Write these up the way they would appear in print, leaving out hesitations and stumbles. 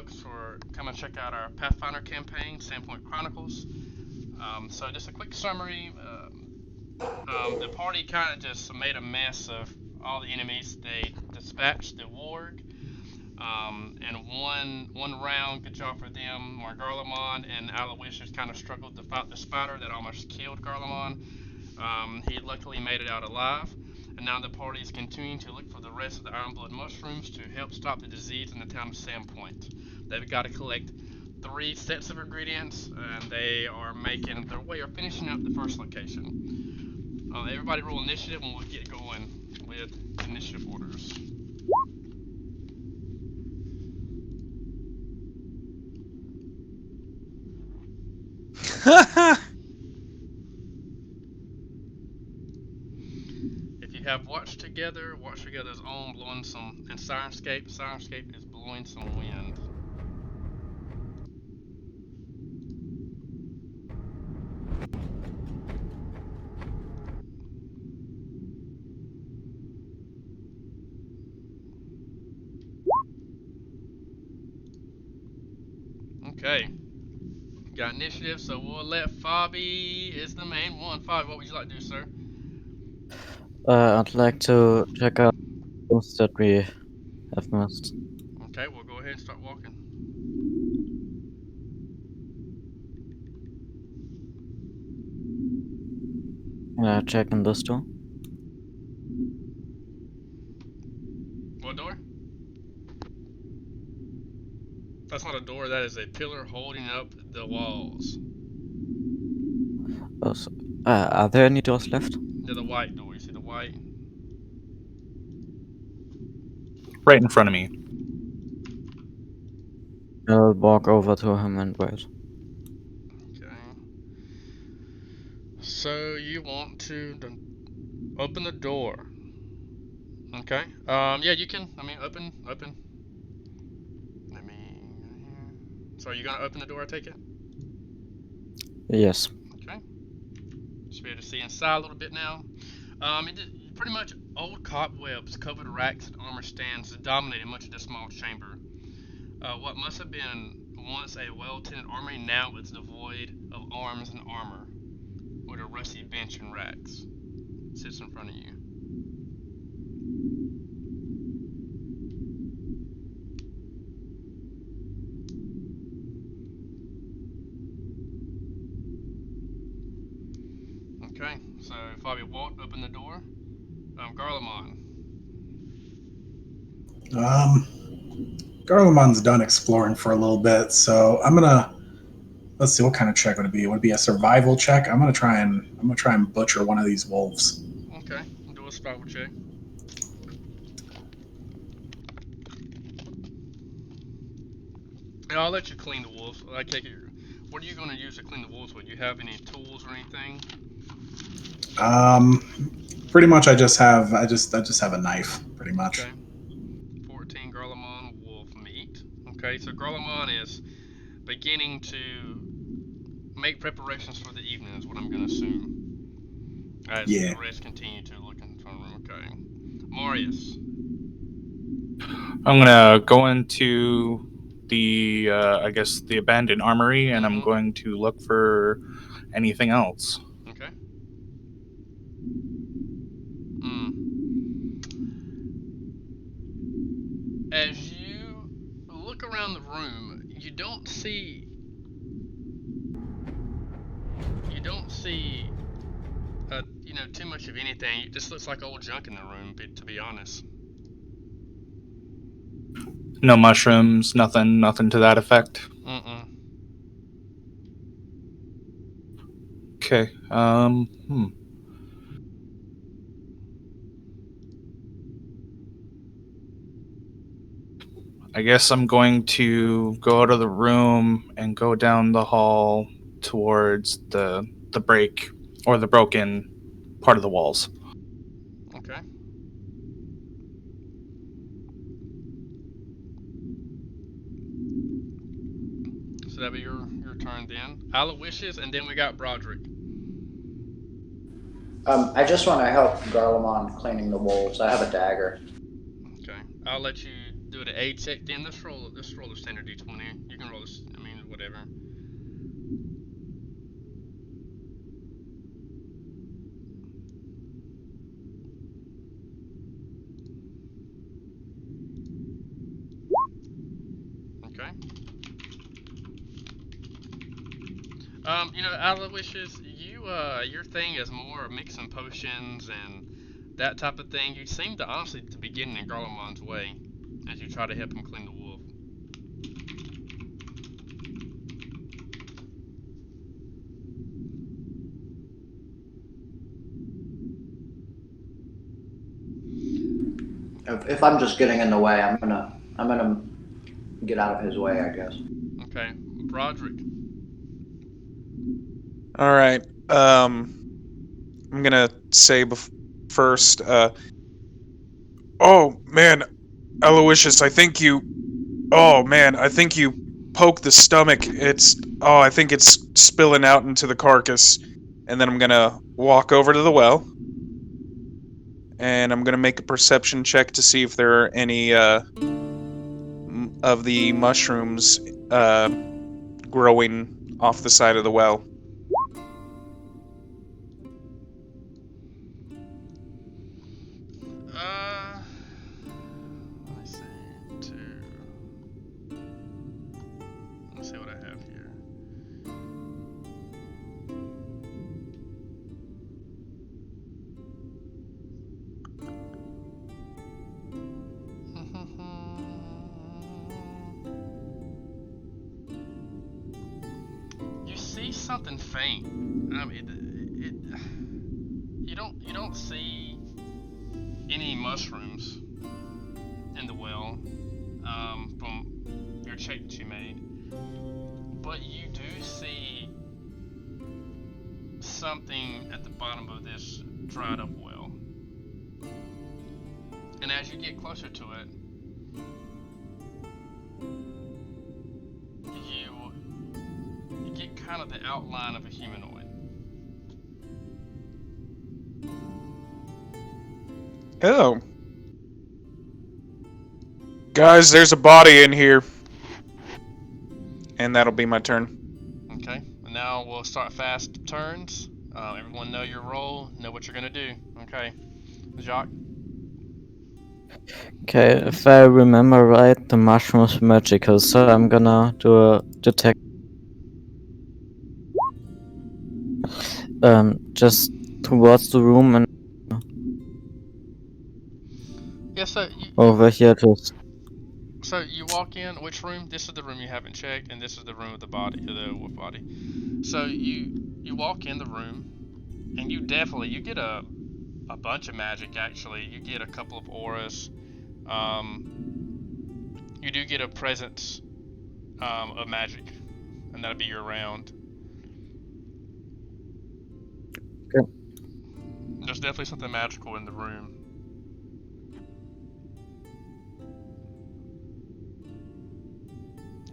folks for coming to check out our Pathfinder campaign, Sandpoint Chronicles. So just a quick summary. The party kind of just made a mess of all the enemies. They dispatched the warg, and one round, good job for them, where Garlemon and Aloysius kind of struggled to fight the spider that almost killed Garlemon. He luckily made it out alive, and now the party is continuing to look for the rest of the Ironblood mushrooms to help stop the disease in the town of Sandpoint. They've got to collect 3 sets of ingredients, and they are making their way or finishing up the first location. Everybody roll initiative, and we'll get going with initiative orders. If you have Watch Together's own blowing some, and Sirenscape is blowing some wind. Okay, got initiative, so we'll let Fabi is the main one. Fabi, what would you like to do, sir? I'd like to check out those that we have missed. Okay, we'll go ahead and start walking. Checking this door. What door? That's not a door, that is a pillar holding up the walls. Oh, so, are there any doors left? They're the white door. You see the white? Right in front of me. I'll walk over to him and wait. Okay. So you want to open the door. Okay. Yeah, you can. I mean, open. Let me. So you're gonna open the door, I take it? Yes. Okay. Should be able to see inside a little bit now. Pretty much old cobwebs covered racks and armor stands dominated much of this small chamber. What must have been once a well-tended armory now is devoid of arms and armor, with a rusty bench and racks sits in front of you. Okay, so Fabi Walt opened the door. Garlemon. Garlemon's done exploring for a little bit, so I'm gonna let's see what kind of check would it be. Would it be a survival check? I'm gonna try and butcher one of these wolves. Okay, do a survival check. Yeah, I'll let you clean the wolves. I take it. What are you going to use to clean the wolves with? Do you have any tools or anything? Pretty much I just have a knife, pretty much. Okay. 14 Garlemon wolf meat. Okay, so Garlemon is beginning to make preparations for the evening, is what I'm going to assume. As the rest continue to look in the front room. Okay. Marius. I'm gonna go into the I guess the abandoned armory, and I'm going to look for anything else. Okay. As you look around the room, you don't see too much of anything. It just looks like old junk in the room, to be honest. No mushrooms, nothing to that effect. Okay. I guess I'm going to go out of the room and go down the hall towards the break or the broken part of the walls. Okay. So that'll be your turn then. Aloysius, and then we got Broderick. I just want to help Garlemon cleaning the wolves. I have a dagger. Okay. I'll let you do the aid check then. Let's roll a standard D20. whatever. Okay. Aloysius, your thing is more mixing potions and that type of thing. You seem to honestly to be getting in Garlemond's way as you try to help him clean the wolf. If I'm just getting in the way, I'm gonna get out of his way, I guess. Okay, Broderick. All right. I'm gonna say first. Oh man, Aloysius, I think you. Oh man, I think you poked the stomach. I think it's spilling out into the carcass. And then I'm gonna walk over to the well, and I'm gonna make a perception check to see if there are any of the mushrooms growing off the side of the well. Let me see. Let's see what I have here. You see something faint. I mean, you don't see any mushrooms in the well from your check that you made, but you do see something at the bottom of this dried up well. And as you get closer to it, you get kind of the outline of a humanoid. Oh. Guys, there's a body in here. And that'll be my turn. Okay, and now we'll start fast turns. Everyone know your role, know what you're gonna do. Okay, Jacques. Okay, if I remember right, the mushroom's magical, so I'm gonna do a detect. Just towards the room and Yeah, so over here just. So you walk in, which room? This is the room you haven't checked, and this is the room with the body, the wolf body. So you walk in the room, and you get a bunch of magic. Actually, you get a couple of auras. You do get a presence of magic, and that'll be your round. Okay. There's definitely something magical in the room.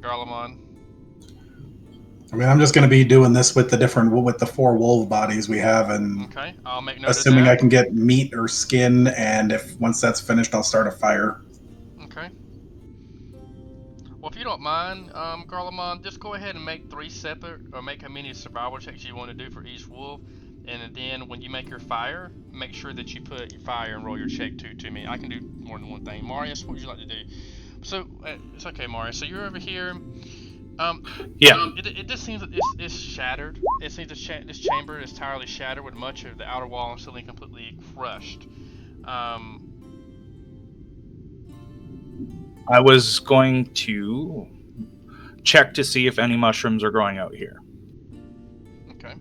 Garlemond. I mean, I'm just going to be doing this with the 4 wolf bodies we have, and Okay, I'll make note assuming of that. I can get meat or skin, and once that's finished, I'll start a fire. Okay. Well, if you don't mind, Garlemond, just go ahead and make 3 separate, or make how many survival checks you want to do for each wolf, and then when you make your fire, make sure that you put your fire and roll your check to me. I can do more than one thing. Marius, what would you like to do? So, it's okay, Marius. So you're over here. Yeah. It just seems that it's shattered. It seems this chamber is entirely shattered with much of the outer wall and ceiling completely crushed. I was going to check to see if any mushrooms are growing out here. Okay.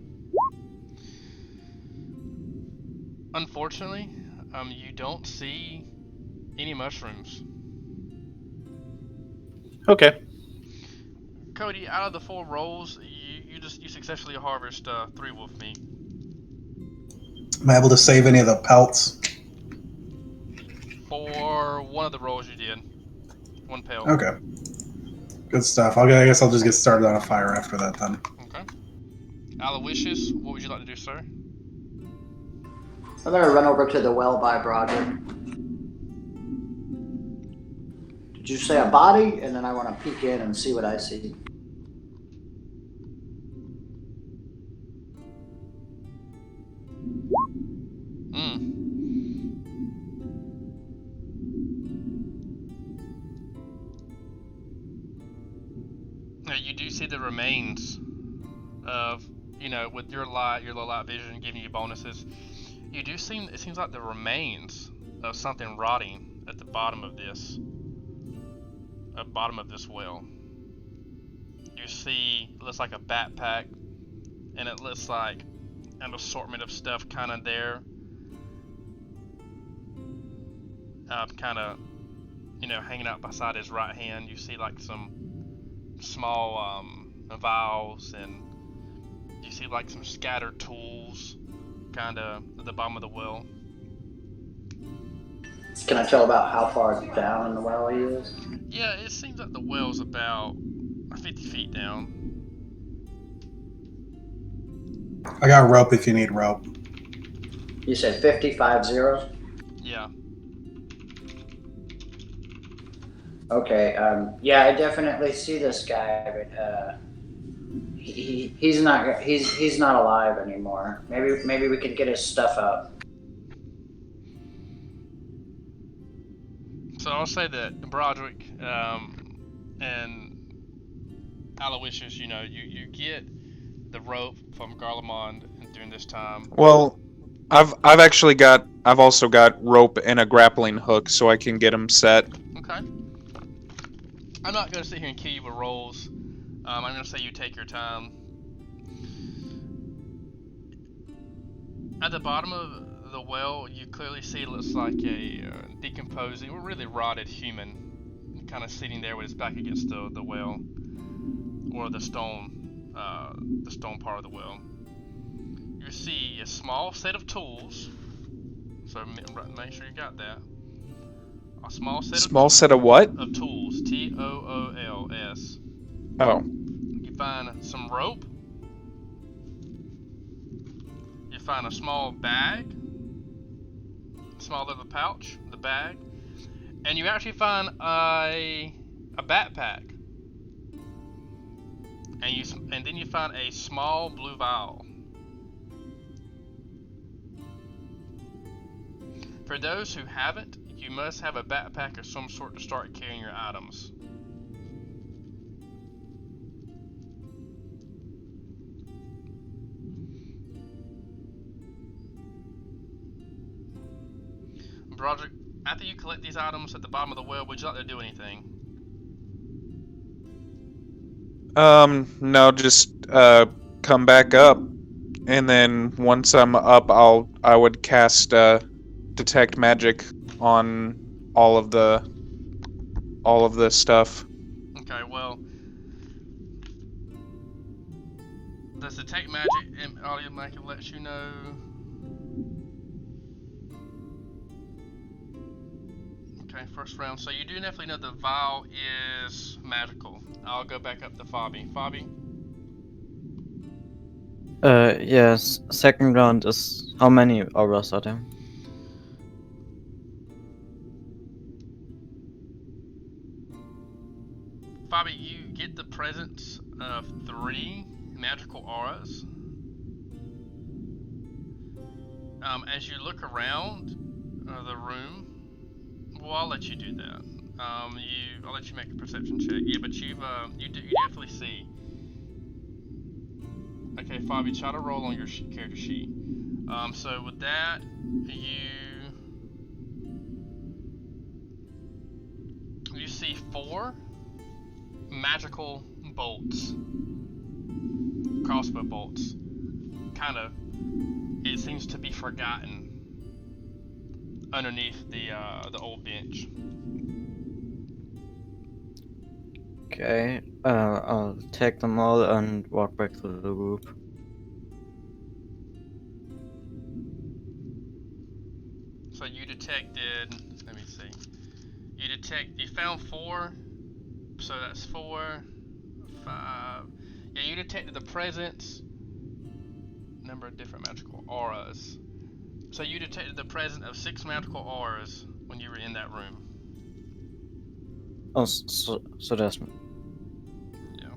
Unfortunately, you don't see any mushrooms. Okay. Cody, out of the 4 rolls, you successfully harvest 3 wolf meat. Am I able to save any of the pelts? For one of the rolls, you did 1 pelt. Okay. Good stuff. I guess I'll just get started on a fire after that then. Okay. Aloysius, what would you like to do, sir? I'm gonna run over to the well by Broderick. Did you say a body? And then I want to peek in and see what I see. Now, you do see the remains of, with your low light vision giving you bonuses. You do seem, it seems like the remains of something rotting at the bottom of this well. You see, it looks like a backpack, and it looks like an assortment of stuff kind of there. Hanging out beside his right hand. You see like some small vials, and you see like some scattered tools kind of at the bottom of the well. Can I tell about how far down in the well he is? Yeah, it seems like the well's about 50 feet down. I got rope if you need rope. You said 50? Yeah. Okay. Yeah, I definitely see this guy, but he's not alive anymore. Maybe we could get his stuff out. So I'll say that Broderick and Aloysius, you get the rope from Garlemond during this time. Well, I've also got rope and a grappling hook, so I can get him set. Okay. I'm not going to sit here and kill you with rolls. I'm going to say you take your time. At the bottom of the well, you clearly see it looks like a decomposing, or really rotted human, kind of sitting there with his back against the well, or the stone part of the well. You see a small set of tools, so make sure you got that. A small set of what? Of tools, TOOLS. Oh. You find some rope. You find a small bag, small little pouch, the bag, and you actually find a backpack, and then you find a small blue vial. For those who haven't, you must have a backpack of some sort to start carrying your items. Broderick, after you collect these items at the bottom of the well, would you like to do anything? No, just come back up, and then once I'm up, I would cast detect magic on all of the stuff. Okay, well, does detect magic and automatically lets you know? Okay, first round. So you do definitely know the vial is magical. I'll go back up to Fabi. Fabi? Yes. Second round is how many auras are there? Fabi, you get the presence of 3 magical auras. As you look around the room, well, I'll let you do that. I'll let you make a perception check. Yeah, but you definitely see. Okay, Fabi, try to roll on your character sheet. So with that, you see 4 magical bolts, crossbow bolts. Kind of, it seems to be forgotten underneath the old bench. Okay, I'll take them all and walk back to the group. So you detected, let me see. You found 4, so that's 4, 5. Yeah, you detected the presence, number of different magical auras. So you detected the presence of 6 magical auras when you were in that room. Oh, so that's... Yeah.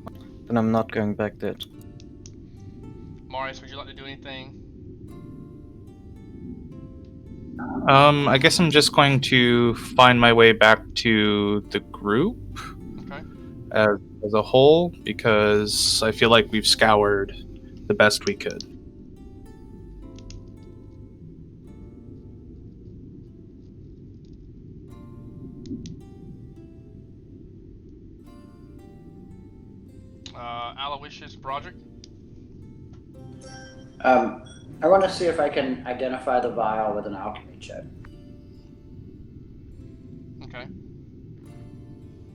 Then I'm not going back there. Marius, would you like to do anything? I guess I'm just going to find my way back to the group. Okay. as a whole, because I feel like we've scoured the best we could. Aloysius, Broderick. I want to see if I can identify the vial with an alchemy check. Okay.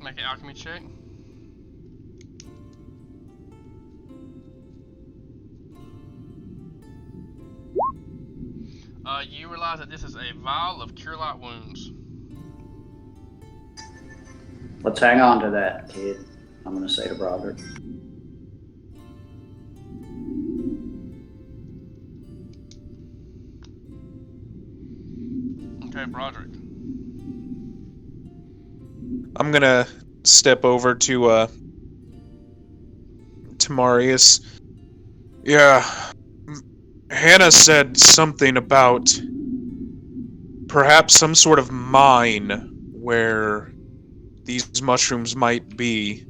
Make an alchemy check. You realize that this is a vial of cure light wounds. Let's hang on to that, kid. I'm going to say to Broderick. Okay, Broderick. I'm gonna step over to Marius. Yeah, Hannah said something about perhaps some sort of mine where these mushrooms might be.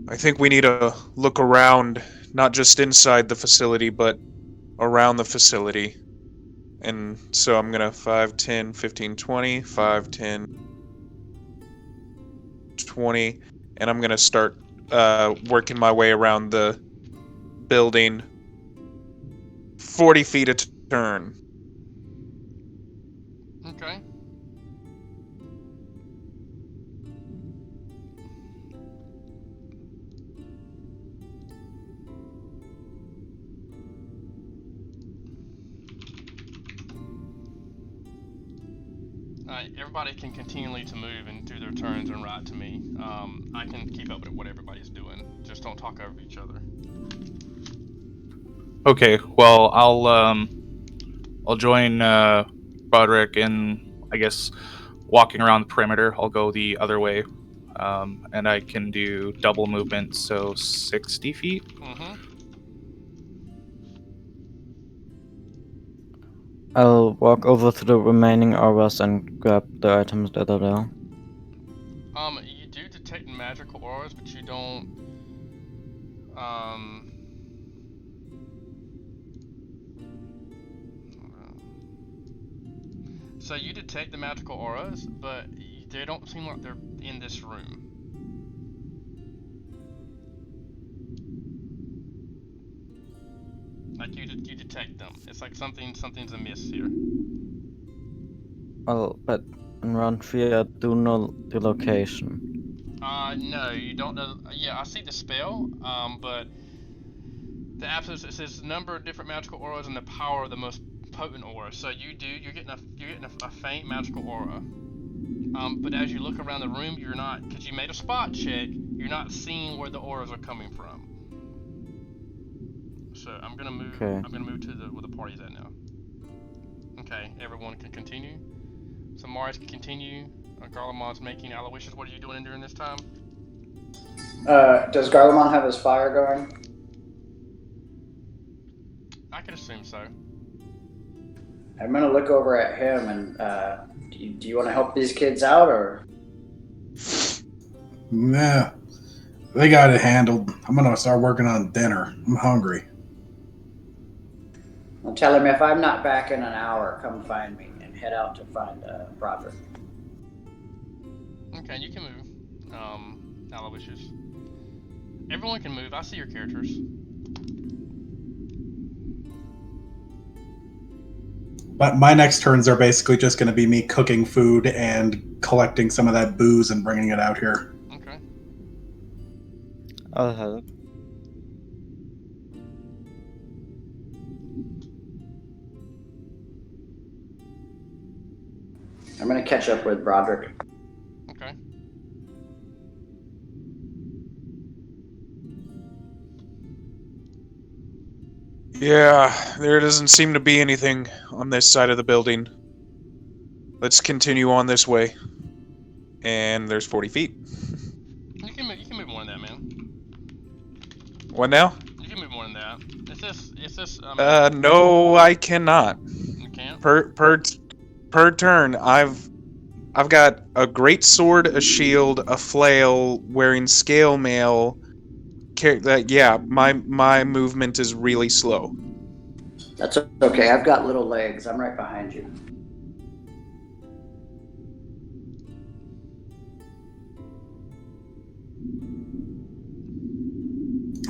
I think we need to look around, not just inside the facility, but around the facility. And so I'm gonna 5, 10, 15, 20, 5, 10, 20, and I'm gonna start working my way around the building 40 feet a turn. Okay. Everybody can continually to move and do their turns and write to me. I can keep up with what everybody's doing. Just don't talk over each other. Okay, well, I'll join Broderick in, I guess, walking around the perimeter. I'll go the other way, and I can do double movement, so 60 feet. Mm-hmm. I'll walk over to the remaining auras and grab the items that are there. You do detect magical auras, but you don't. So you detect the magical auras, but they don't seem like they're in this room. Like you detect them. It's like something's amiss here. Well, but in round 3 I do know the location. No, you don't know. Yeah, I see the spell. But the absence, it says number of different magical auras and the power of the most potent aura. So you're getting a faint magical aura. But as you look around the room, you're not, because you made a spot check, you're not seeing where the auras are coming from. So I'm gonna move. Okay. I'm gonna move to where the party's at now. Okay, everyone can continue. So Marius can continue. Garlemald's making Aloysius. What are you doing during this time? Does Garlemald have his fire going? I can assume so. I'm gonna look over at him and do you want to help these kids out or? Nah, they got it handled. I'm gonna start working on dinner. I'm hungry. Well, tell him if I'm not back in an hour, come find me and head out to find Broderick. Okay, you can move. Aloysius. Everyone can move. I see your characters. But my next turns are basically just going to be me cooking food and collecting some of that booze and bringing it out here. Okay. I'll help. I'm gonna catch up with Broderick. Okay. Yeah, there doesn't seem to be anything on this side of the building. Let's continue on this way. And there's 40 feet. You can move more than that, man. What now? You can move more than that. It's this. No, I cannot. You can't. Per turn, I've I've got a great sword, a shield, a flail, wearing scale mail. Yeah, my movement is really slow. That's okay. I've got little legs. I'm right behind you.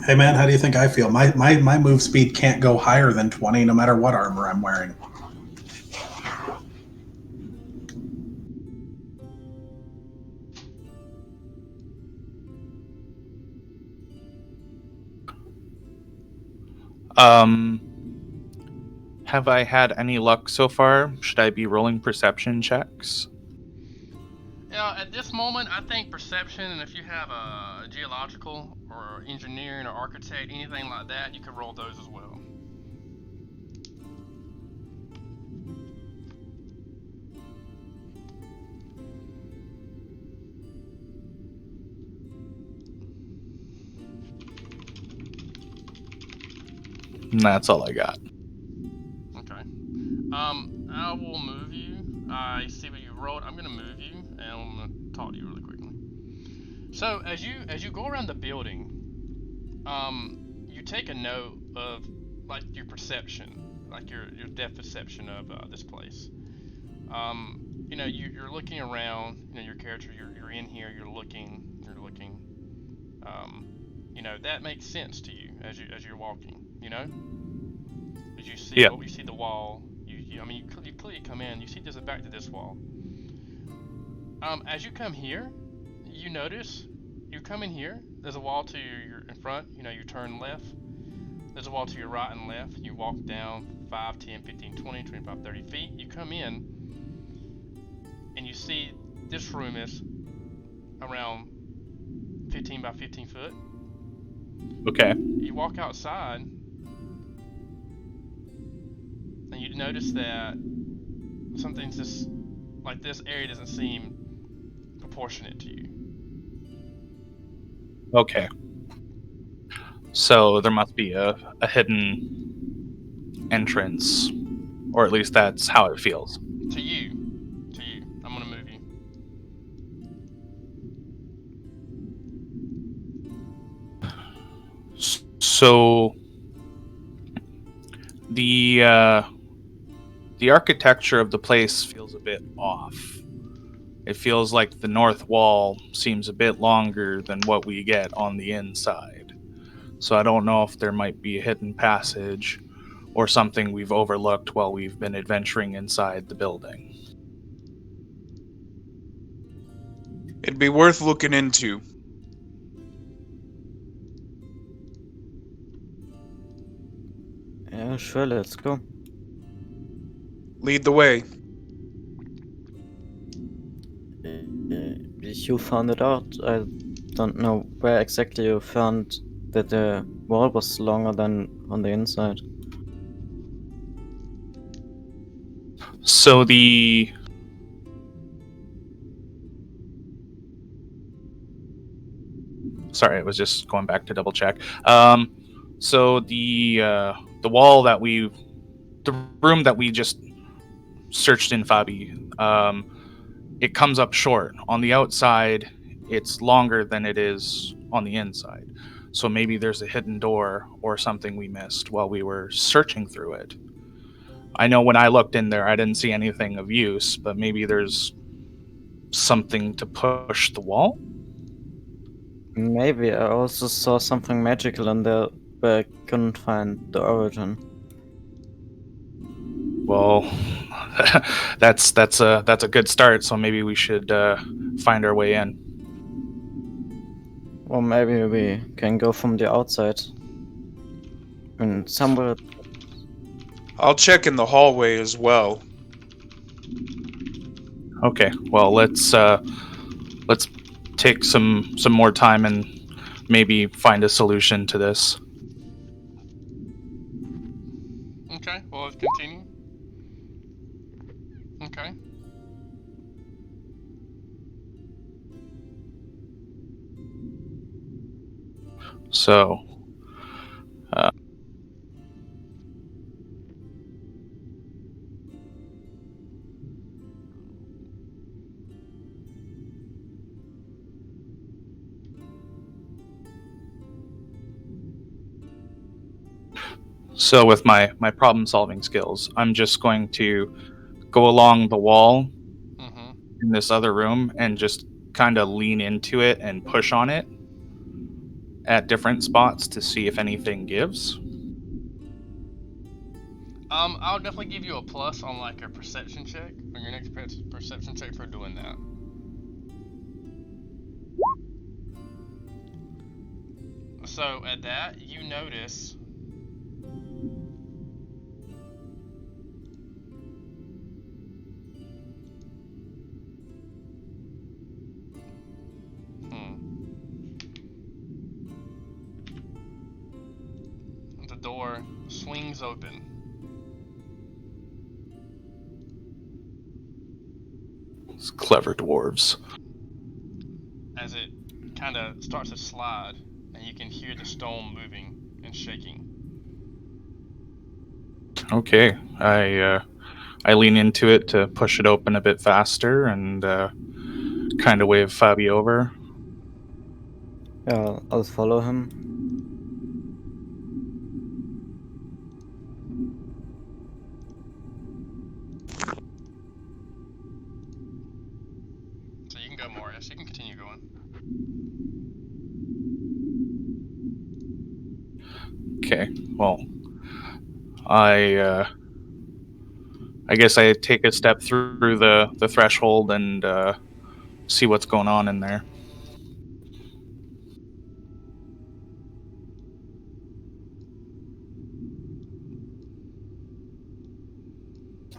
Hey man, how do you think I feel? My move speed can't go higher than 20 no matter what armor I'm wearing. Have I had any luck so far? Should I be rolling perception checks? Yeah, at this moment, I think perception, and if you have a geological or engineering or architect, anything like that, you could roll those as well. And that's all I got. Okay. I will move you. I see what you rolled. I'm gonna move you, and I'm gonna talk to you really quickly. So as you go around the building, you take a note of like your perception, like your depth perception of this place. You're looking around. Your character. You're in here. You're looking. That makes sense to you as you're walking. As you see, Yeah. you see the wall. You clearly come in. You see there's a back to this wall. As you come here, you notice you come in here. There's a wall to your in front. You turn left. There's a wall to your right and left. You walk down 5, 10, 15, 20, 25, 30 feet. You come in, and you see this room is around 15 by 15 foot. Okay. You walk outside, and you notice that something's just like this area doesn't seem proportionate to you. Okay. So there must be a hidden entrance, or at least that's how it feels. To you. I'm gonna move you. So the architecture of the place feels a bit off. It feels like the north wall seems a bit longer than what we get on the inside. So I don't know if there might be a hidden passage or something we've overlooked while we've been adventuring inside the building. It'd be worth looking into. Yeah, sure, let's go. Lead the way. You found it out. I don't know where exactly you found that the wall was longer than on the inside. So Sorry, I was just going back to double check. So the wall that the room that we just searched in Fabi, it comes up short. On the outside, it's longer than it is on the inside. So maybe there's a hidden door or something we missed while we were searching through it. I know when I looked in there, I didn't see anything of use, but maybe there's something to push the wall? Maybe I also saw something magical in there, but I couldn't find the origin. Well, that's a good start. So maybe we should find our way in. Or maybe we can go from the outside. And somewhere. I'll check in the hallway as well. Okay. Well, let's take some more time and maybe find a solution to this. Okay, well, let's continue. Okay. So, So with my problem-solving skills, I'm just going to go along the wall Mm-hmm. in this other room and just kind of lean into it and push on it at different spots to see if anything gives. I'll definitely give you a plus on like a perception check on your next perception check for doing that. So at that, you notice the door swings open. It's clever dwarves. As it kind of starts to slide, and you can hear the stone moving and shaking. Okay, I lean into it to push it open a bit faster and kind of wave Fabi over. Yeah, I'll follow him. So you can go, Marius. You can continue going. Okay, well, I guess I take a step through the threshold and see what's going on in there.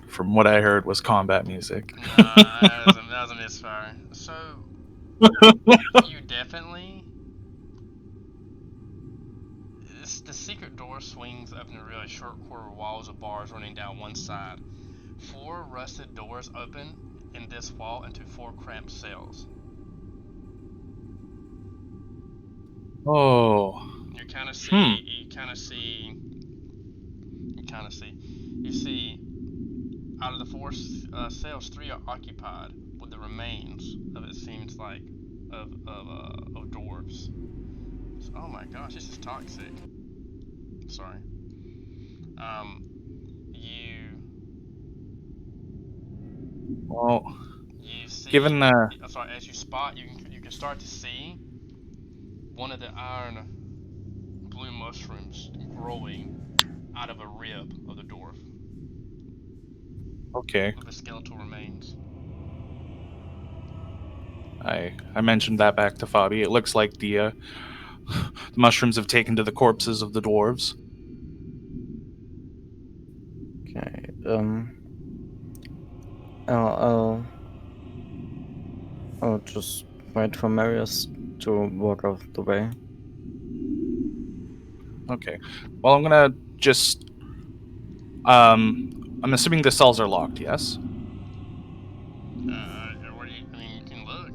From what I heard was combat music. Nah, that was a misfire. So you definitely. The secret door swings up in a really short corridor with walls of bars running down one side. 4 rusted doors open in this wall into 4 cramped cells. Oh. You kind of see. You see. Out of the 4 cells, 3 are occupied with the remains of it seems like of dwarves. So, oh my gosh, this is toxic. Sorry. Well, You see. given the I'm sorry. As you spot, you can start to see one of the iron blue mushrooms growing out of a rib of the dwarf okay, of his skeletal remains. I mentioned that back to Fabi. It looks like the mushrooms have taken to the corpses of the dwarves. Okay. I'll just wait for Marius to walk out the way. Okay. Well, I'm gonna just. I'm assuming the cells are locked. Yes. Where do you? I mean, you can look.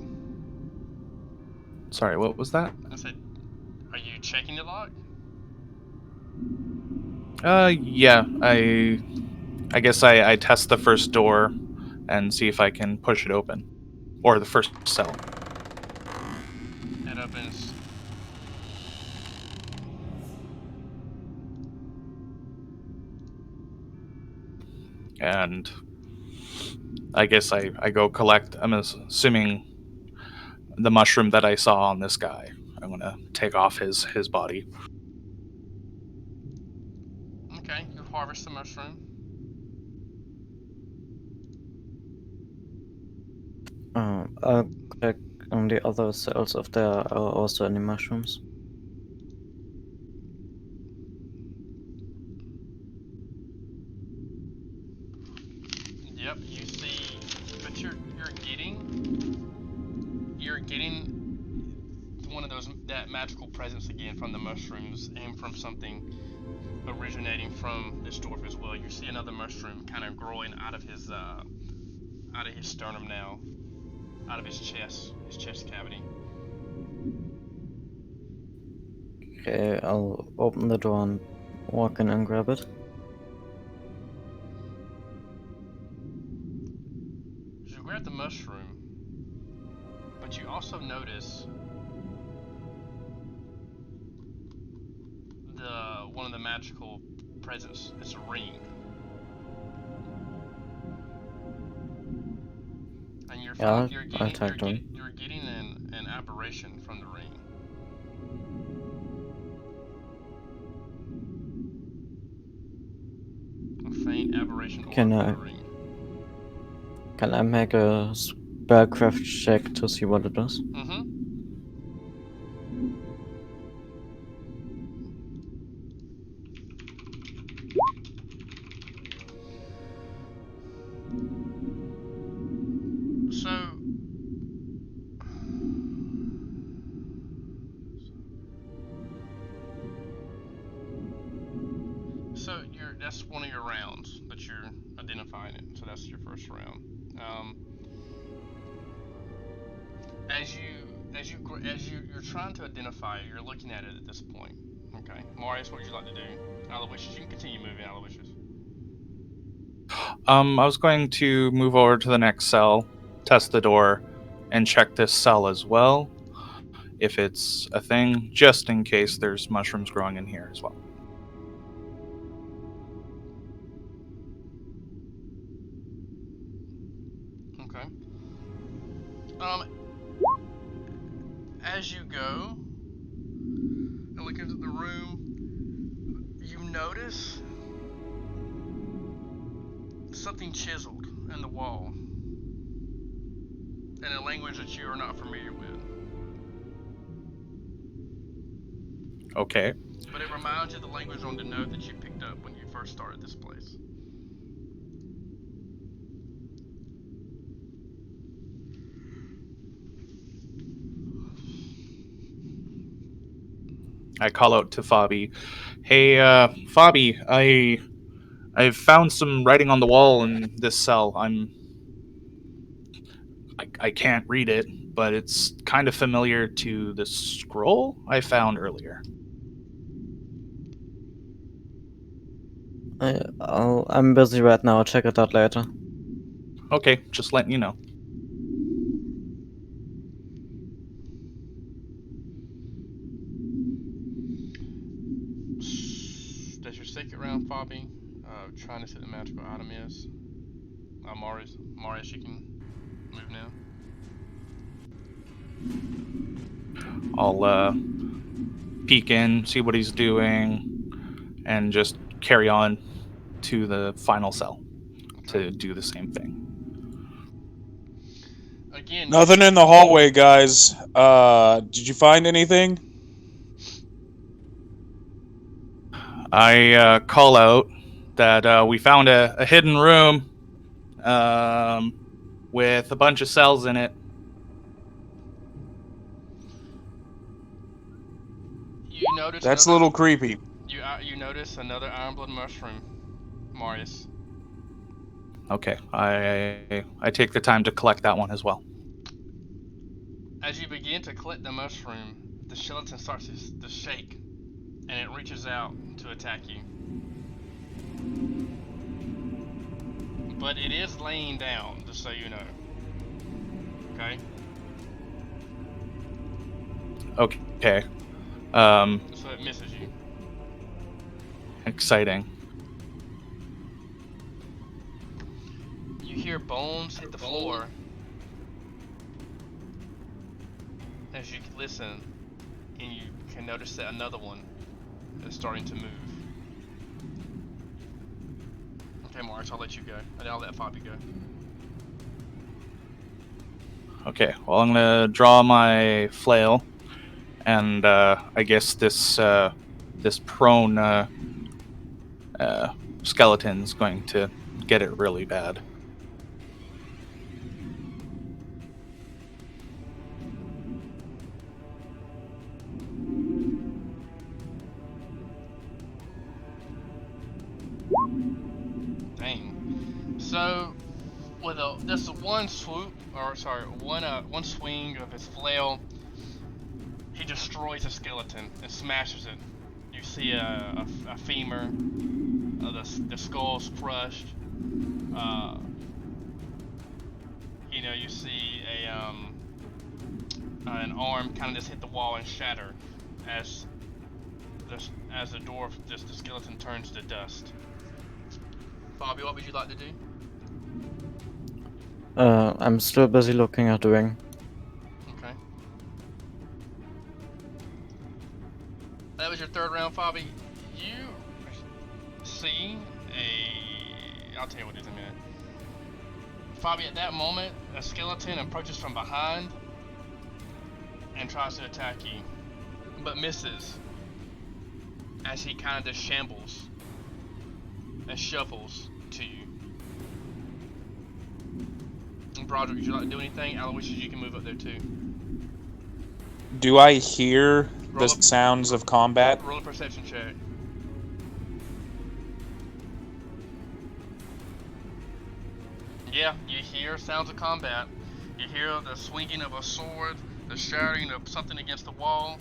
Sorry. What was that? I said, are you checking the lock? Yeah. I guess I test the first door and see if I can push it open, or the first cell. It opens. And I guess I go collect. I'm assuming the mushroom that I saw on this guy. I'm gonna take off his body. Okay, you harvest the mushroom. I'll check on the other cells if there are also any mushrooms. Yep, you see, but you're getting one of those that magical presence again from the mushrooms and from something originating from this dwarf as well. You see another mushroom kind of growing out of his sternum now, out of his chest cavity. Okay, I'll open the door and walk in and grab it. You grab the mushroom, but you also notice one of the magical presence. It's a ring. And you're Yeah, you're I'll getting talk to him. you're getting an aberration from the ring. A faint aberration aura Can from I- the ring. Can I make a spellcraft check to see what it is? Mm-hmm. So that's one of your rounds that you're identifying it. So that's your first round. You're trying to identify it, you're looking at it at this point. Okay, Marius, what would you like to do? Aloysius, you can continue moving, Aloysius. I was going to move over to the next cell, test the door, and check this cell as well, if it's a thing, just in case there's mushrooms growing in here as well. Okay. As you go and look into the room, you notice something chiseled in the wall in a language that you are not familiar with. Okay. But it reminds you of the language on the note that you picked up when you first started this place. I call out to Fabi. Hey, Fabi, I've found some writing on the wall in this cell. I can't read it, but it's kind of familiar to the scroll I found earlier. I'm busy right now. I'll check it out later. Okay, just letting you know. That's your second round, Fabi. Trying to see what the magical item is. Marius, you can move now. I'll peek in, see what he's doing, and just carry on to the final cell to do the same thing. Again, Nothing in the hallway, guys. Did you find anything? I call out that we found a hidden room with a bunch of cells in it. You notice That's a little creepy. You notice another iron blood mushroom, Marius. Okay, I take the time to collect that one as well. As you begin to collect the mushroom, the skeleton starts to shake, and it reaches out to attack you. But it is laying down, just so you know. Okay? Okay. So it misses you. Exciting. You hear bones hit the floor as you listen, and you can notice that another one is starting to move. Okay, Marius, I'll let you go. And I'll let Fabi go. Okay, well, I'm gonna draw my flail, and I guess this prone skeleton's going to get it really bad. Dang. So, with just one swoop, one swing of his flail, he destroys the skeleton and smashes it. You see a femur, the skull's crushed. You see an arm kind of just hit the wall and shatter as the dwarf, the skeleton turns to dust. Bobby, what would you like to do? I'm still busy looking at the ring. Okay. That was your third round, Bobby. You see I'll tell you what it is in a minute. Bobby, at that moment, a skeleton approaches from behind and tries to attack you, but misses as he kind of just shambles and shuffles to you. And Broderick, would you like to do anything? Aloysius, you can move up there too. Do I hear Roll the up- sounds of combat? Roll a perception check. Yeah, you hear sounds of combat. You hear the swinging of a sword, the shattering of something against the wall.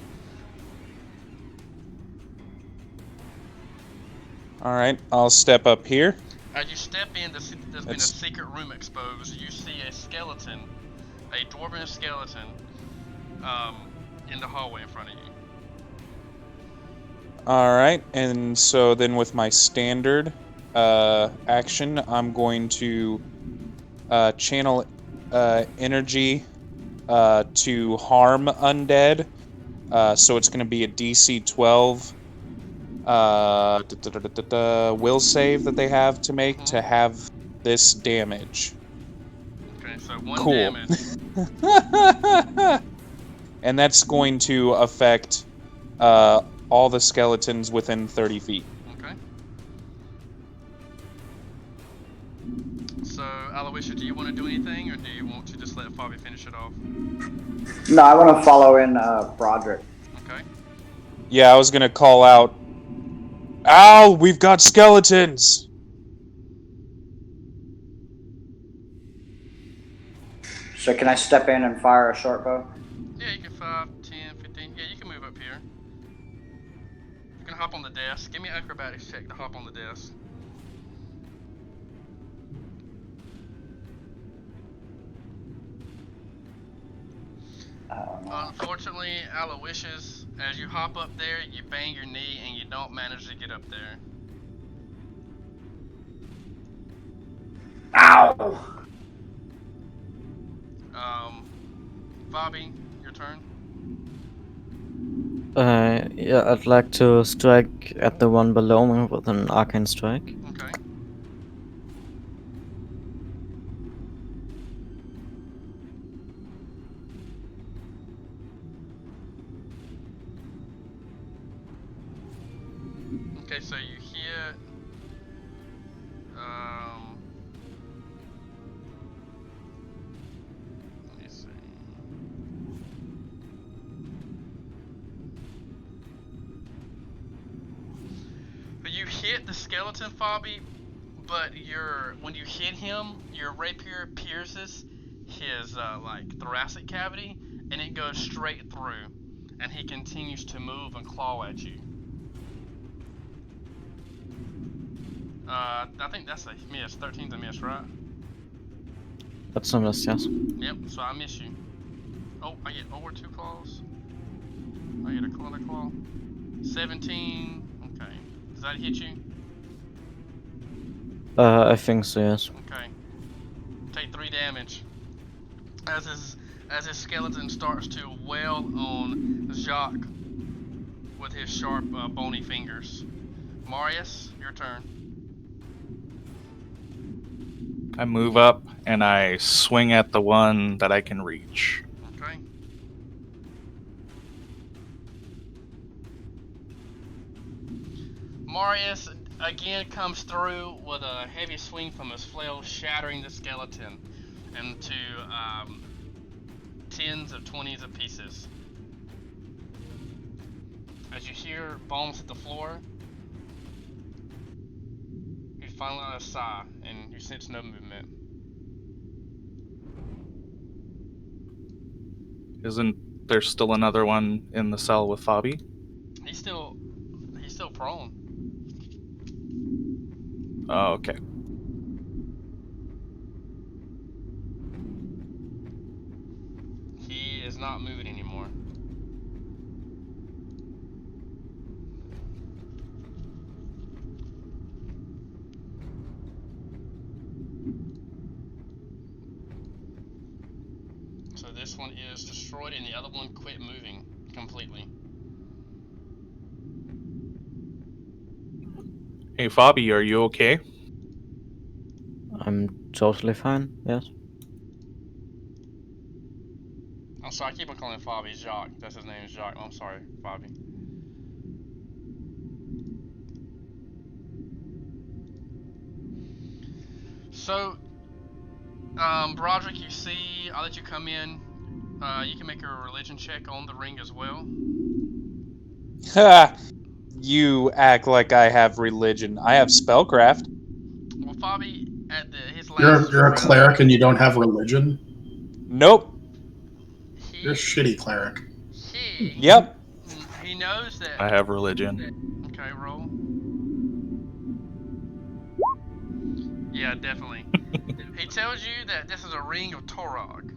All right, I'll step up here. As you step in, there's been a secret room exposed. You see a skeleton, a dwarven skeleton, in the hallway in front of you. All right, and so then with my standard action, I'm going to channel energy to harm undead. So it's going to be a DC 12 will save that they have to make to have this damage. Okay, so one Cool. damage. And that's going to affect all the skeletons within 30 feet. Okay. So, Aloysius, do you want to do anything, or do you want to just let Fabi finish it off? No, I want to follow in Broderick. Okay. Yeah, I was going to call out, "Ow, we've got skeletons!" So can I step in and fire a short bow? Yeah, you can 5, 10, 15. Yeah, you can move up here. You can hop on the desk. Give me an acrobatics check to hop on the desk. Unfortunately, Aloysius, as you hop up there, you bang your knee and you don't manage to get up there. Ow! Bobby, your turn. Yeah, I'd like to strike at the one below me with an arcane strike. Okay. Okay, so you hit. Let me see. But you hit the skeleton, Fabi, but when you hit him, your rapier pierces his like thoracic cavity, and it goes straight through, and he continues to move and claw at you. I think that's a miss. 13's a miss, right? That's a miss, yes. Yep, so I miss you. Oh, I get over 2 claws. I get another claw. 17. Okay. Does that hit you? I think so, yes. Okay. Take 3 damage. As his skeleton starts to wail on Jacques with his sharp, bony fingers. Marius, your turn. I move up and I swing at the one that I can reach. Okay. Marius again comes through with a heavy swing from his flail, shattering the skeleton into tens of 20s of pieces. As you hear bones hit the floor, you finally let a sigh, and you sense no movement. Isn't there still another one in the cell with Fabi? He's still prone. Oh, okay. He is not moving anymore. this one is destroyed and the other one quit moving completely. Hey, Fabi, are you okay? I'm totally fine, yes. I'm sorry, I keep on calling Fabi Jacques. That's his name is Jacques. I'm sorry, Fabi. So, Broderick, you see, I'll let you come in. You can make a religion check on the ring as well. Ha! You act like I have religion. I have spellcraft. Well, Fabi, at his last You're a ring, cleric and you don't have religion? Nope. You're a shitty cleric. Yep. He knows that. I have religion. Okay, roll. Yeah, definitely. He tells you that this is a ring of Torog.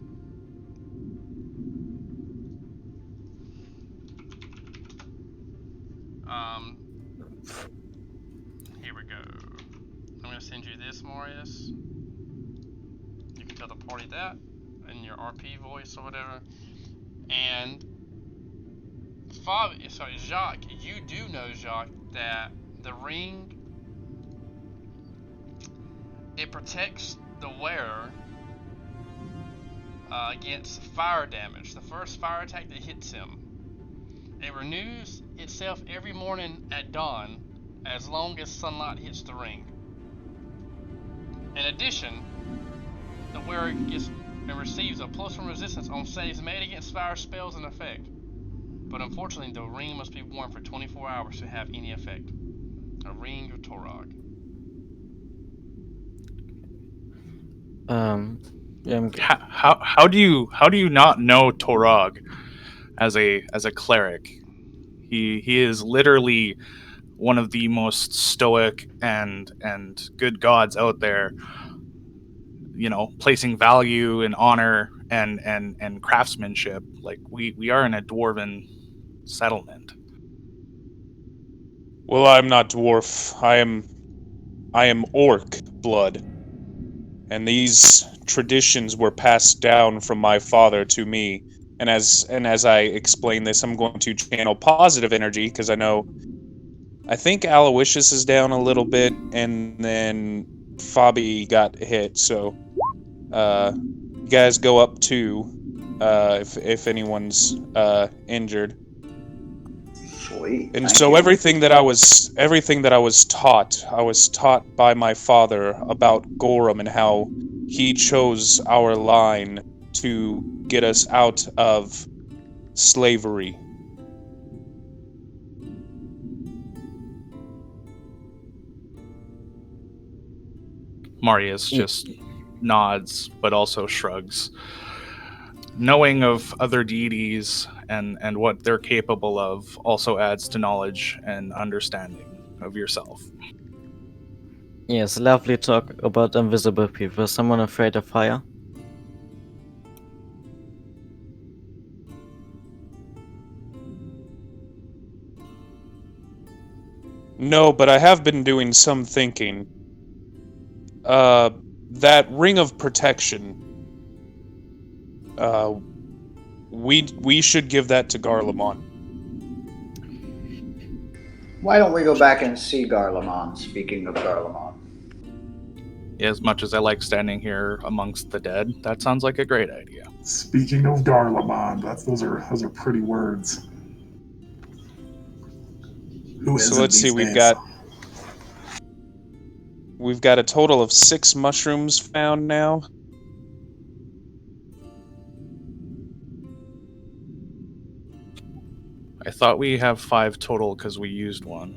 Here we go. I'm gonna send you this, Marius. You can tell the party that in your RP voice or whatever. And Jacques, you do know, Jacques, that the ring, it protects the wearer against fire damage. The first fire attack that hits him, it renews itself every morning at dawn as long as sunlight hits the ring. In addition, the wearer gets and receives a +1 resistance on saves made against fire spells in effect. But unfortunately, the ring must be worn for 24 hours to have any effect. A ring of Torog. Yeah, How do you not know Torog as a cleric? He is literally one of the most stoic and good gods out there. You know, placing value and honor and craftsmanship. Like we are in a dwarven settlement. Well, I'm not dwarf. I am orc blood. And these traditions were passed down from my father to me. And as I explain this, I'm going to channel positive energy because I think Aloysius is down a little bit, and then Fabi got hit. So, you guys go up too, if anyone's injured. Sweet. And Thank so you. everything that I was taught by my father about Gorham and how he chose our line to get us out of slavery. Marius just nods, but also shrugs. Knowing of other deities and what they're capable of also adds to knowledge and understanding of yourself. yes, lovely talk about invisible people. Is someone afraid of fire? No, but I have been doing some thinking. That ring of protection. We should give that to Garlemon. Why don't we go back and see Garlemon? Speaking of Garlemon. As much as I like standing here amongst the dead, that sounds like a great idea. Speaking of Garlemon, those are pretty words. Who is So let's see, we've got a total of 6 mushrooms found now. I thought we have 5 total because we used one.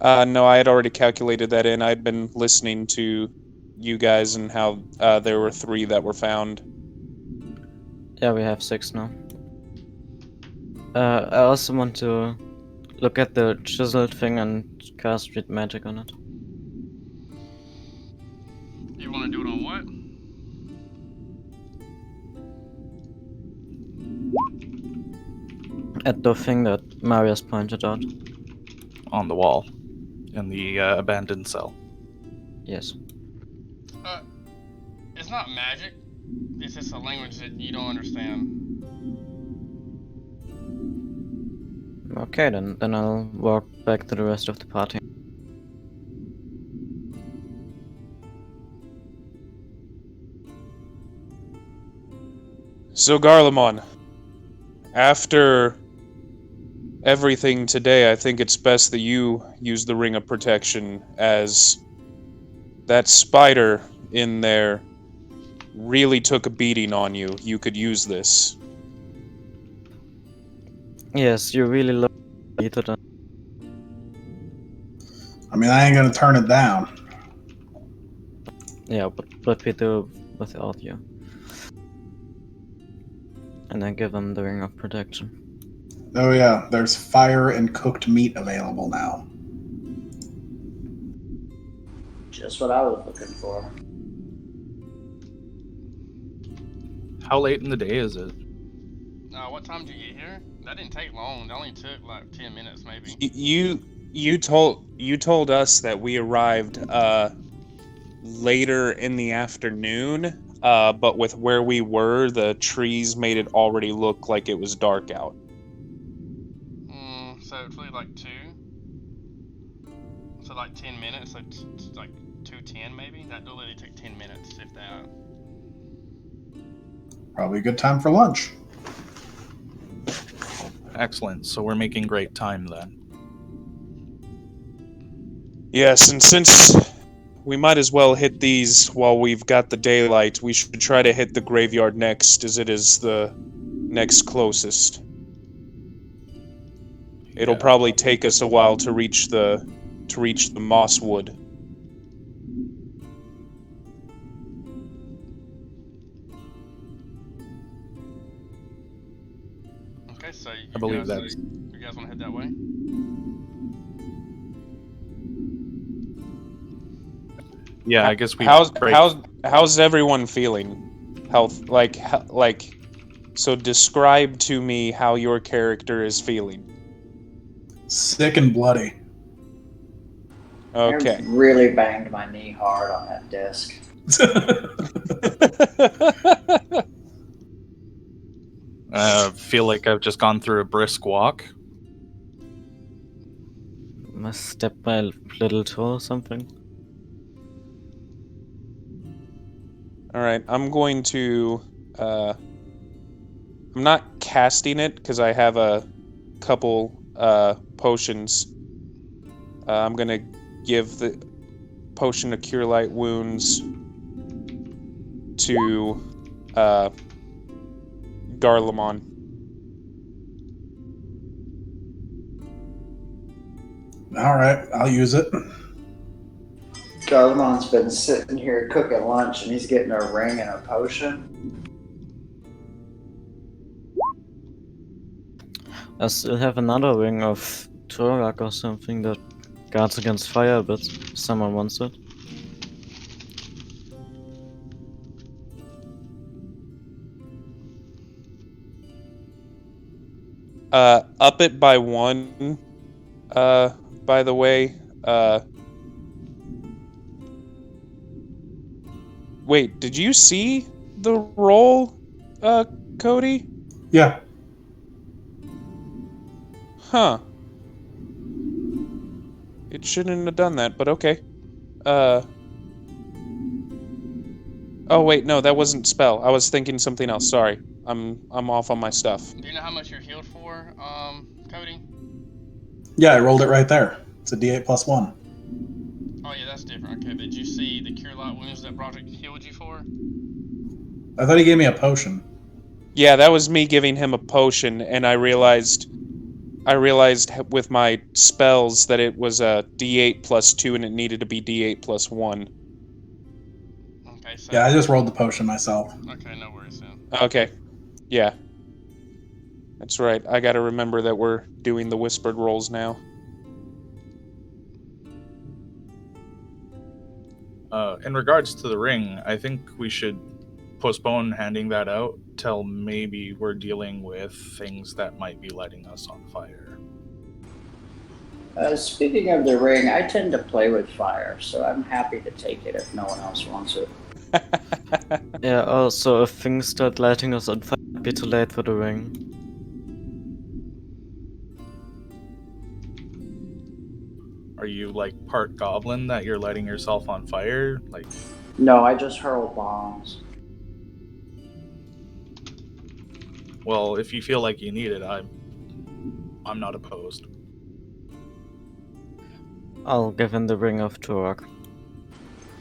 No, I had already calculated that in. I'd been listening to you guys and how there were 3 that were found. Yeah, we have 6 now. I also want to look at the chiseled thing and cast read magic on it. You want to do it on what? At the thing that Marius pointed out. On the wall. In the abandoned cell. Yes. It's not magic. it's just a language that you don't understand. Okay, then I'll walk back to the rest of the party. So Garlemon, after everything today, I think it's best that you use the Ring of Protection, as that spider in there really took a beating on you. You could use this. Yes, you really love it. I mean, I ain't gonna turn it down. Yeah, but we do without you. And I give him the Ring of Protection. Oh yeah, there's fire and cooked meat available now. Just what I was looking for. How late in the day is it? What time did you get here? That didn't take long. It only took like 10 minutes, maybe. You told us that we arrived later in the afternoon, but with where we were, the trees made it already look like it was dark out. So it's really like 2. So like 10 minutes, so it's like 2:10 maybe? That will literally take 10 minutes, if that. Probably a good time for lunch. Excellent. So we're making great time then. Yes, and since we might as well hit these while we've got the daylight, we should try to hit the graveyard next, as it is the next closest. It'll probably take us a while to reach the mosswood. Okay, so I believe you guys want to head that way? Yeah, I guess we. How's everyone feeling? So describe to me how your character is feeling. Sick and bloody. Okay. I really banged my knee hard on that desk. Feel like I've just gone through a brisk walk. Must step by a little toe or something. All right, I'm going to. I'm not casting it because I have a couple potions. I'm gonna give the potion of Cure Light Wounds to Garlemon. All right, I'll use it. Garlemon's been sitting here cooking lunch and he's getting a ring and a potion. I still have another ring of Torak or something that guards against fire, but someone wants it. Up it by 1. By the way, wait, did you see the roll, Cody? Yeah. Huh. It shouldn't have done that, but okay. Oh wait, no, that wasn't spell. I was thinking something else. Sorry, I'm off on my stuff. Do you know how much you're healed for, Cody? Yeah, I rolled it right there. It's a D8 plus 1. Oh yeah, that's different. Okay, did you see the Cure Light Wounds that Broderick healed you for? I thought he gave me a potion. Yeah, that was me giving him a potion, and I realized with my spells that it was a D8 plus 2, and it needed to be D8 plus 1. Okay, so... Yeah, I just rolled the potion myself. Okay, no worries then. Okay. Yeah. That's right. I gotta remember that we're doing the whispered rolls now. In regards to the ring, I think we should postpone handing that out till maybe we're dealing with things that might be lighting us on fire. Speaking of the ring, I tend to play with fire, so I'm happy to take it if no one else wants it. Yeah, also, if things start lighting us on fire, it'd be too late for the ring. Are you like part goblin that you're lighting yourself on fire? Like, No, I just hurl bombs. well, if you feel like you need it, I'm not opposed. I'll give him the ring of Turok.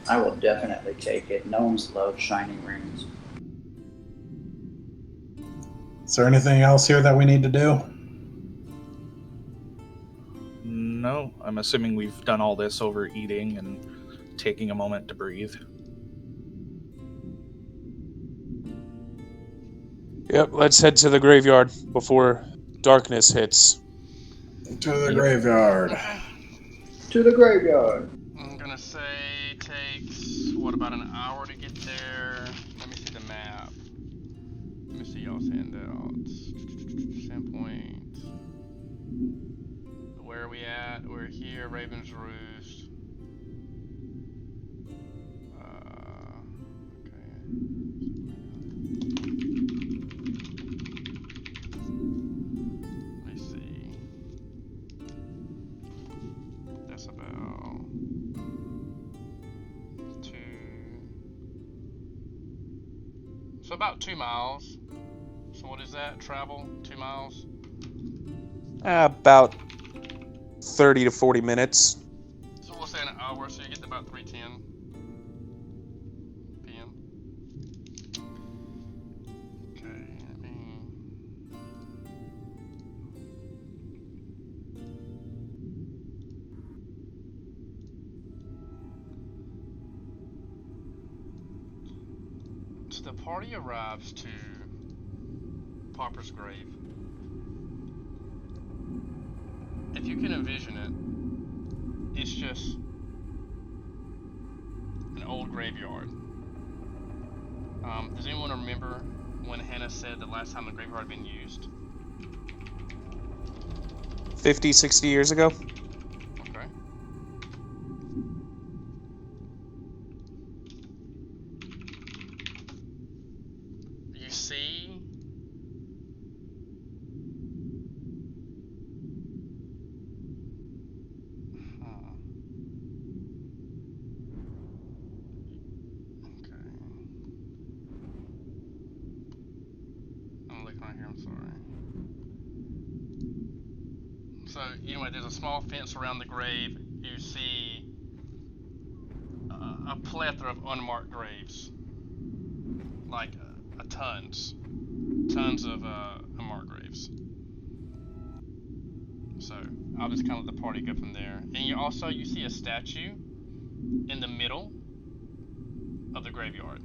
I will definitely take it. Gnomes love shiny rings. Is there anything else here that we need to do? No, I'm assuming we've done all this over eating and taking a moment to breathe. Yep, let's head to the graveyard before darkness hits. To the graveyard. Okay. To the graveyard. I'm gonna say takes what, about an hour to get there. Let me see the map. Let me see y'all's handouts. Sandpoint. Where are we at? We're here, Raven's Roost. Okay. Let me see. That's about 2. So about 2 miles. So what is that? Travel 2 miles. About 30 to 40 minutes. So we'll say an hour, so you get to about 3:10 p.m. Okay, let me. So the party arrives to Pauper's Grave. If you can envision it, it's just an old graveyard. Does anyone remember when Hannah said the last time the graveyard had been used? 50, 60 years ago? Okay. You see okay. I'm looking right here, I'm sorry. So anyway, there's a small fence around the grave. You see a plethora of unmarked graves, like tons of unmarked graves. So I'll just kind of let the party go from there. And you see a statue in the middle of the graveyard.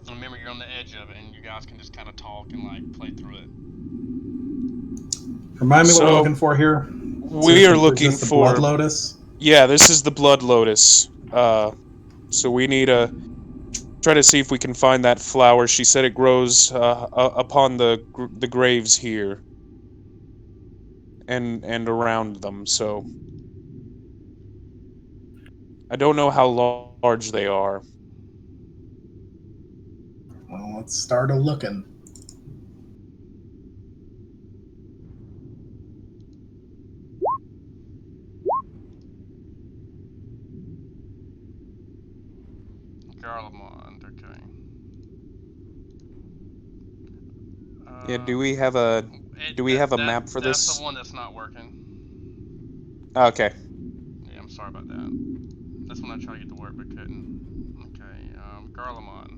And remember, you're on the edge of it, and you guys can just kind of talk and like play through it. Remind me what we're So, looking for here. We are looking is this the for... Blood Lotus? Yeah, this is the Blood Lotus. So we need to try to see if we can find that flower. She said it grows upon the graves here. And around them, so... I don't know how large they are. Well, let's start a looking. Garlemond, okay. Yeah, do we have a map for That's this? the one that's not working. Okay. Yeah, I'm sorry about that. That's when I tried to get to work but couldn't. Okay, Garlemond.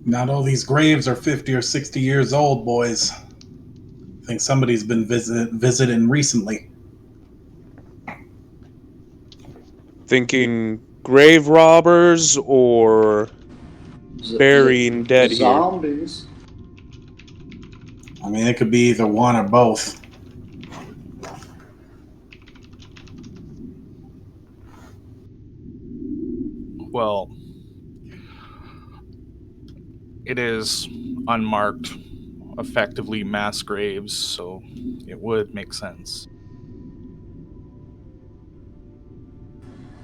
Not all these graves are 50 or 60 years old, boys. I think somebody's been visiting recently. Thinking grave robbers or burying dead here? Zombies. I mean, it could be either one or both. Well, it is unmarked, effectively mass graves, so it would make sense.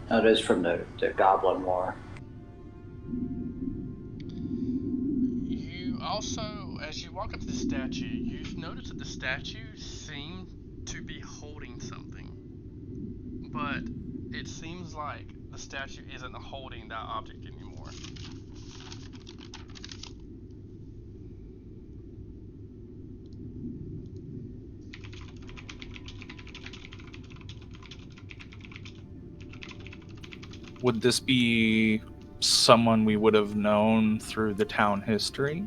That is from the Goblin War. You also, as you walk up to the statue, you've noticed that the statue seems to be holding something. But it seems like the statue isn't holding that object anymore. Would this be someone we would have known through the town history?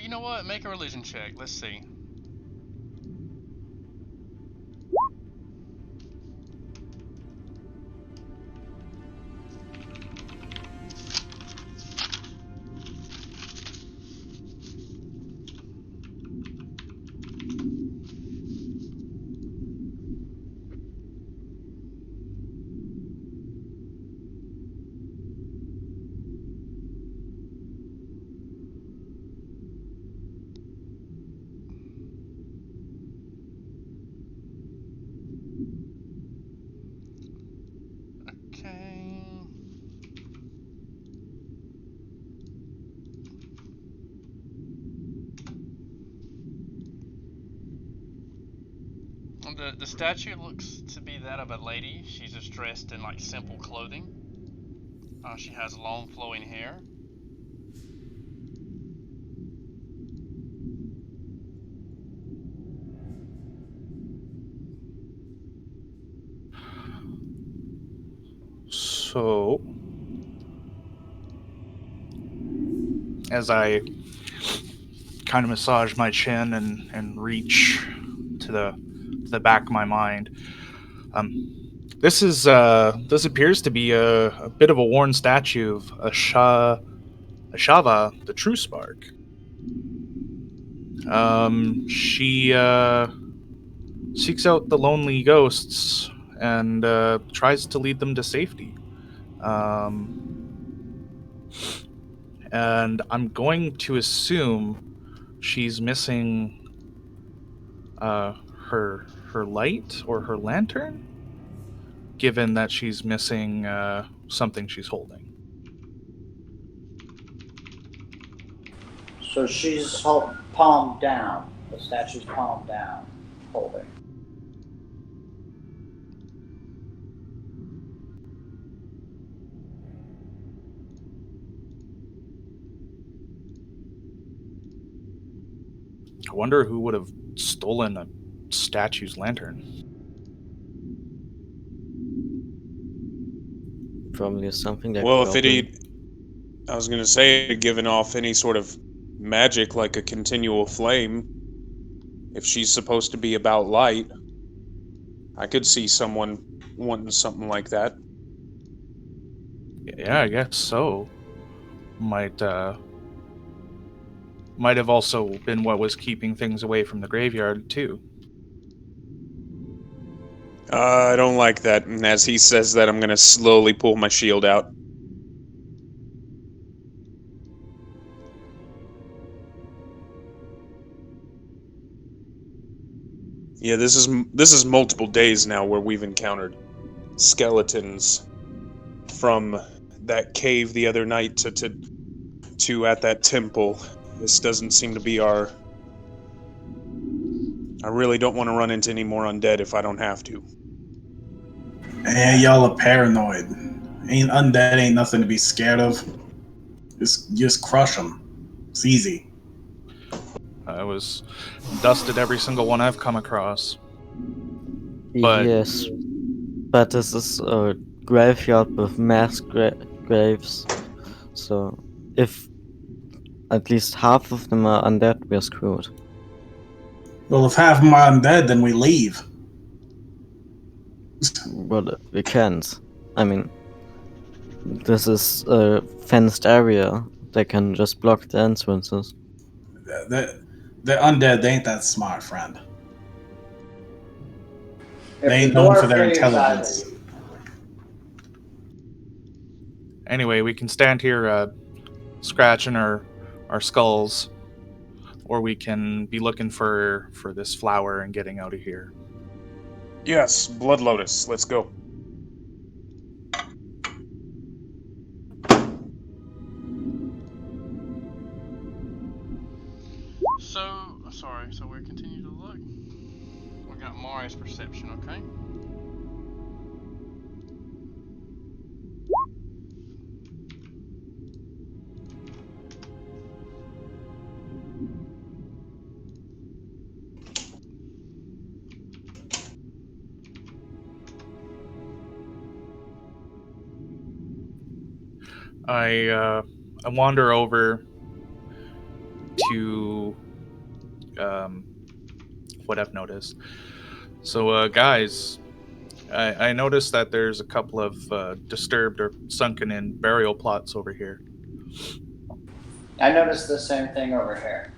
You know what? Make a religion check. Let's see. Okay. The statue looks to be that of a lady. She's just dressed in like simple clothing. She has long flowing hair. So, as I kind of massage my chin and reach to the back of my mind, this appears to be a bit of a worn statue of Ashava, the True Spark. She seeks out the lonely ghosts and tries to lead them to safety. And I'm going to assume she's missing her light or her lantern, given that she's missing something she's holding. So she's palm down. The statue's palm down, holding. I wonder who would have stolen a statue's lantern. Probably something that. Well, if I was going to say, given off any sort of magic like a continual flame, if she's supposed to be about light, I could see someone wanting something like that. Yeah, I guess so. Might have also been what was keeping things away from the graveyard, too. I don't like that. And as he says that, I'm going to slowly pull my shield out. Yeah, this is multiple days now where we've encountered skeletons from that cave the other night to at that temple. This doesn't seem to be our... I really don't want to run into any more undead if I don't have to. Y'all are paranoid. Undead ain't nothing to be scared of. Just crush them. It's easy. I was dusted every single one I've come across. But... Yes, but this is a graveyard with mass graves, so if at least half of them are undead, we're screwed. Well, if half of them are undead, then we leave. Well, we can't. I mean, this is a fenced area. They can just block the entrances. The undead, they ain't that smart, friend. If They ain't the known for dwarf their caves intelligence. either, Anyway, we can stand here scratching our skulls, or we can be looking for this flower and getting out of here. Yes, Blood Lotus. Let's go. So we're continuing to look. We got Mari's perception, okay? I wander over to what I've noticed. So, guys, I noticed that there's a couple of disturbed or sunken in burial plots over here. I noticed the same thing over here.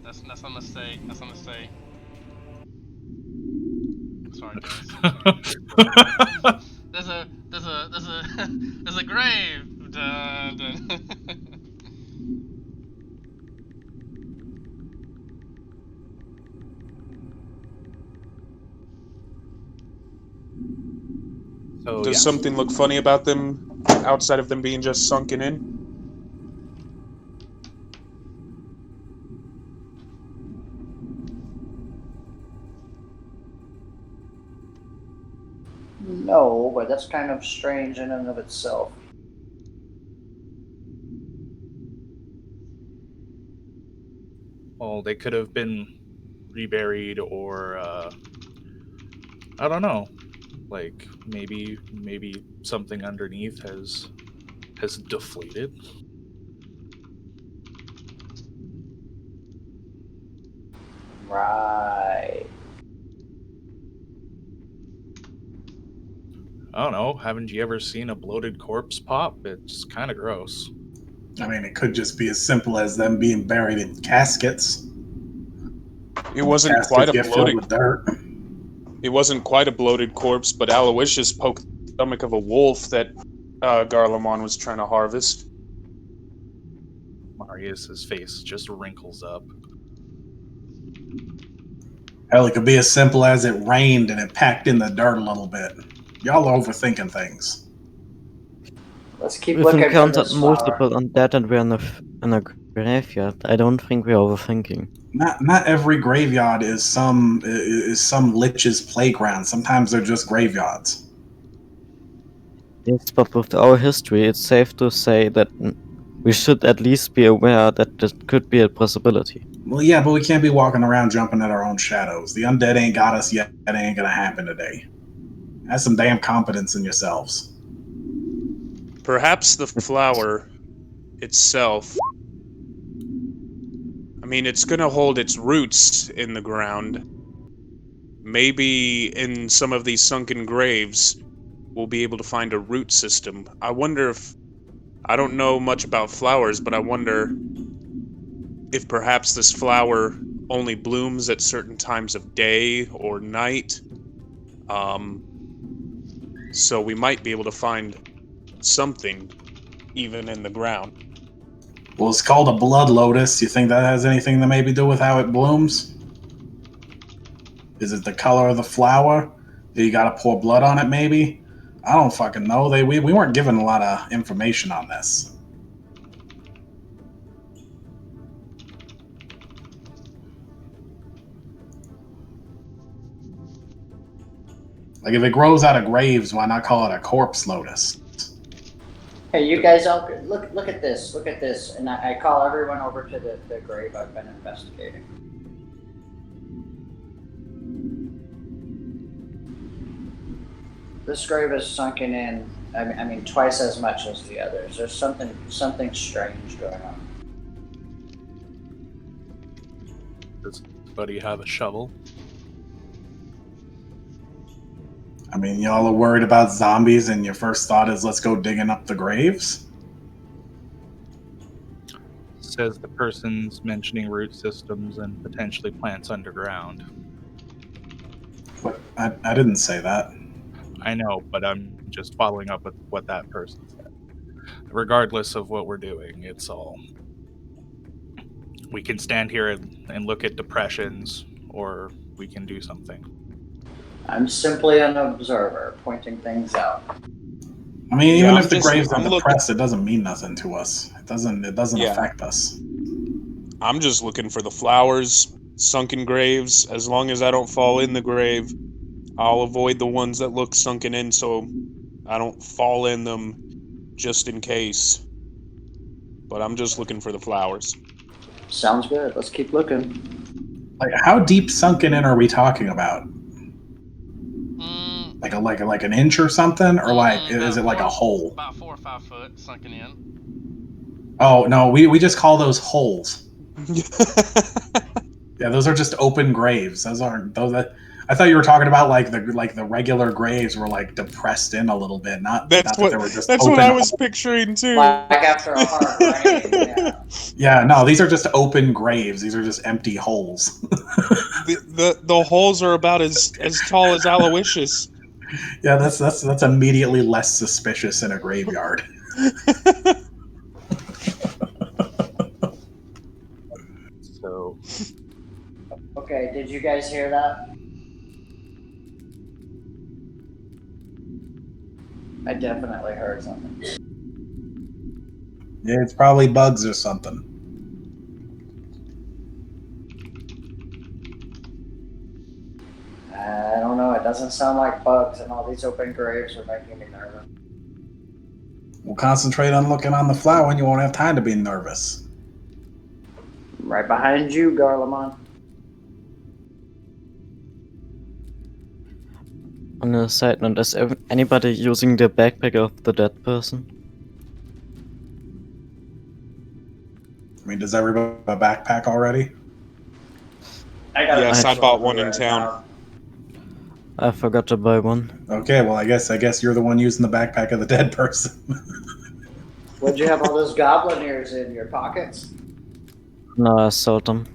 That's a mistake. That's a mistake. Sorry, guys. There's a grave. Dun, dun. So, Does yeah. something look funny about them outside of them being just sunken in? No, but that's kind of strange in and of itself. Well, they could have been reburied, or I don't know. Like maybe something underneath has deflated. Right. I don't know. Haven't you ever seen a bloated corpse pop? It's kind of gross. I mean, it could just be as simple as them being buried in caskets. It wasn't Caskets quite a get filled bloated. with dirt. It wasn't quite a bloated corpse, but Aloysius poked the stomach of a wolf that Garlemon was trying to harvest. Marius's face just wrinkles up. Hell, it could be as simple as it rained and it packed in the dirt a little bit. Y'all are overthinking things. Let's keep We've looking for encountered this flower. multiple undead and we're in a graveyard. I don't think we're overthinking. Not every graveyard is some lich's playground. Sometimes they're just graveyards. Yes, but with our history, it's safe to say that we should at least be aware that this could be a possibility. Well, yeah, but we can't be walking around jumping at our own shadows. The undead ain't got us yet. That ain't gonna happen today. Have some damn confidence in yourselves. Perhaps the flower itself. I mean, it's gonna hold its roots in the ground. Maybe in some of these sunken graves, we'll be able to find a root system. I wonder if... I don't know much about flowers, but I wonder if perhaps this flower only blooms at certain times of day or night. So we might be able to find something even in the ground. Well, it's called a blood lotus. You think that has anything to maybe do with how it blooms? Is it the color of the flower? Do you gotta pour blood on it, maybe? I don't fucking know. We weren't given a lot of information on this. Like, if it grows out of graves, why not call it a corpse lotus? Hey, you guys all look at this. Look at this. And I call everyone over to the grave I've been investigating. This grave is sunken in, I mean twice as much as the others. There's something strange going on. Does anybody have a shovel? I mean, y'all are worried about zombies and your first thought is let's go digging up the graves? says the person's mentioning root systems and potentially plants underground. But I didn't say that. I know, but I'm just following up with what that person said. Regardless of what we're doing, it's all... We can stand here and look at depressions, or we can do something. I'm simply an observer, pointing things out. I mean, Yeah, even I'm if the just- graves are I'm looking- depressed, it doesn't mean nothing to us. It doesn't Yeah. affect us. I'm just looking for the flowers, sunken graves. As long as I don't fall in the grave, I'll avoid the ones that look sunken in so I don't fall in them just in case. But I'm just looking for the flowers. Sounds good. Let's keep looking. Like, how deep sunken in are we talking about? Mm, Like an inch or something, or like is it about like a hole? About 4 or 5 foot sunken in. Oh no, we just call those holes. Yeah, those are just open graves. Those aren't those. I thought you were talking about like the regular graves were like depressed in a little bit, not That's that they were just what open I was holes. picturing too. Like after a hard rain, yeah. Yeah, no, these are just open graves. These are just empty holes. The holes are about as tall as Aloysius. Yeah, that's immediately less suspicious in a graveyard. So, Okay, did you guys hear that? I definitely heard something. Yeah, it's probably bugs or something. I don't know. It doesn't sound like bugs, and all these open graves are making me nervous. We'll concentrate on looking on the flower, and you won't have time to be nervous. Right behind you, Garlemon. On a side note, is anybody using the backpack of the dead person? I mean, does everybody have a backpack already? I got Yes, I bought one in right town. now. I forgot to buy one. Okay, well, I guess you're the one using the backpack of the dead person. Would you have all those goblin ears in your pockets? No, I sold them.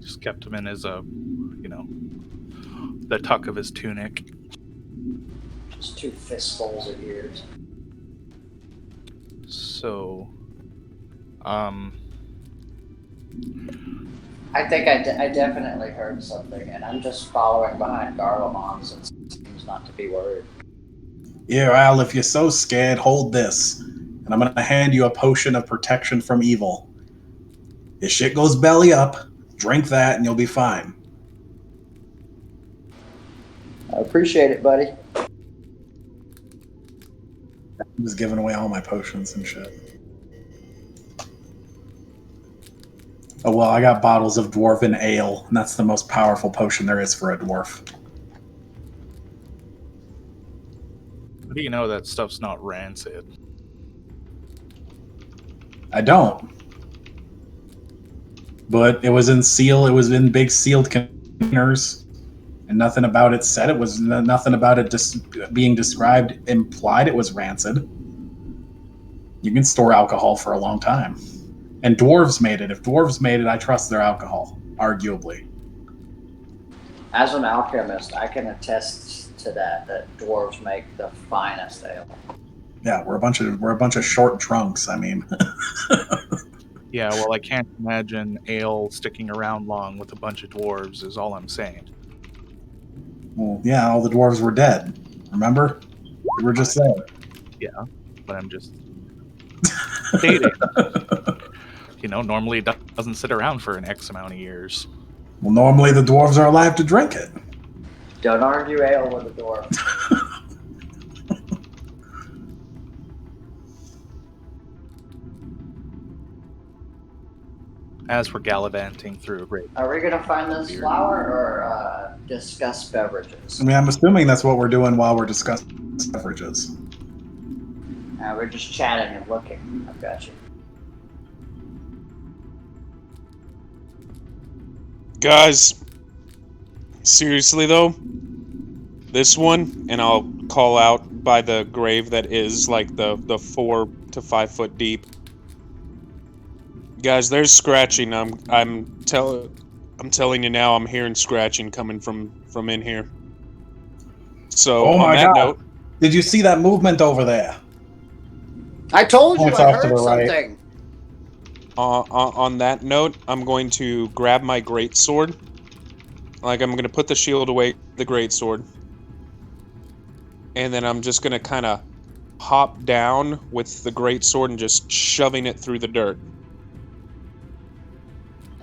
just kept him in his, the tuck of his tunic. Just 2 fistfuls of ears. So, I think I definitely heard something, and I'm just following behind Garlemon since he seems not to be worried. Yeah, Al, if you're so scared, hold this. And I'm going to hand you a potion of protection from evil. If shit goes belly up, drink that and you'll be fine. I appreciate it, buddy. I was giving away all my potions and shit. Oh, well, I got bottles of dwarven ale, and that's the most powerful potion there is for a dwarf. how do you know that stuff's not rancid? I don't. But it was in big sealed containers, and nothing about it said it was, nothing about it being described implied it was rancid. You can store alcohol for a long time. And dwarves made it. If dwarves made it, I trust their alcohol, arguably. As an alchemist, I can attest to that dwarves make the finest ale. Yeah, we're a bunch of short drunks. I mean, Yeah, well, I can't imagine ale sticking around long with a bunch of dwarves, is all I'm saying. well, yeah, all the dwarves were dead. Remember? We were just saying. Yeah, but I'm just stating. Normally it doesn't sit around for an X amount of years. Well, normally the dwarves are alive to drink it. Don't argue ale with a dwarf. As we're gallivanting through a great... Are we gonna find this flower or discuss beverages? I mean, I'm assuming that's what we're doing while we're discussing beverages. We're just chatting and looking. I've got you. Guys, seriously though, this one, and I'll call out by the grave that is like the 4 to 5 foot deep. Guys, there's scratching. I'm telling you now, I'm hearing scratching coming from in here. So Oh on my that god! note, Did you see that movement over there? I told you Points I off to heard the right. something. on that note, I'm going to grab my greatsword. Like I'm gonna put the shield away, the greatsword, and then I'm just gonna kind of hop down with the greatsword and just shoving it through the dirt.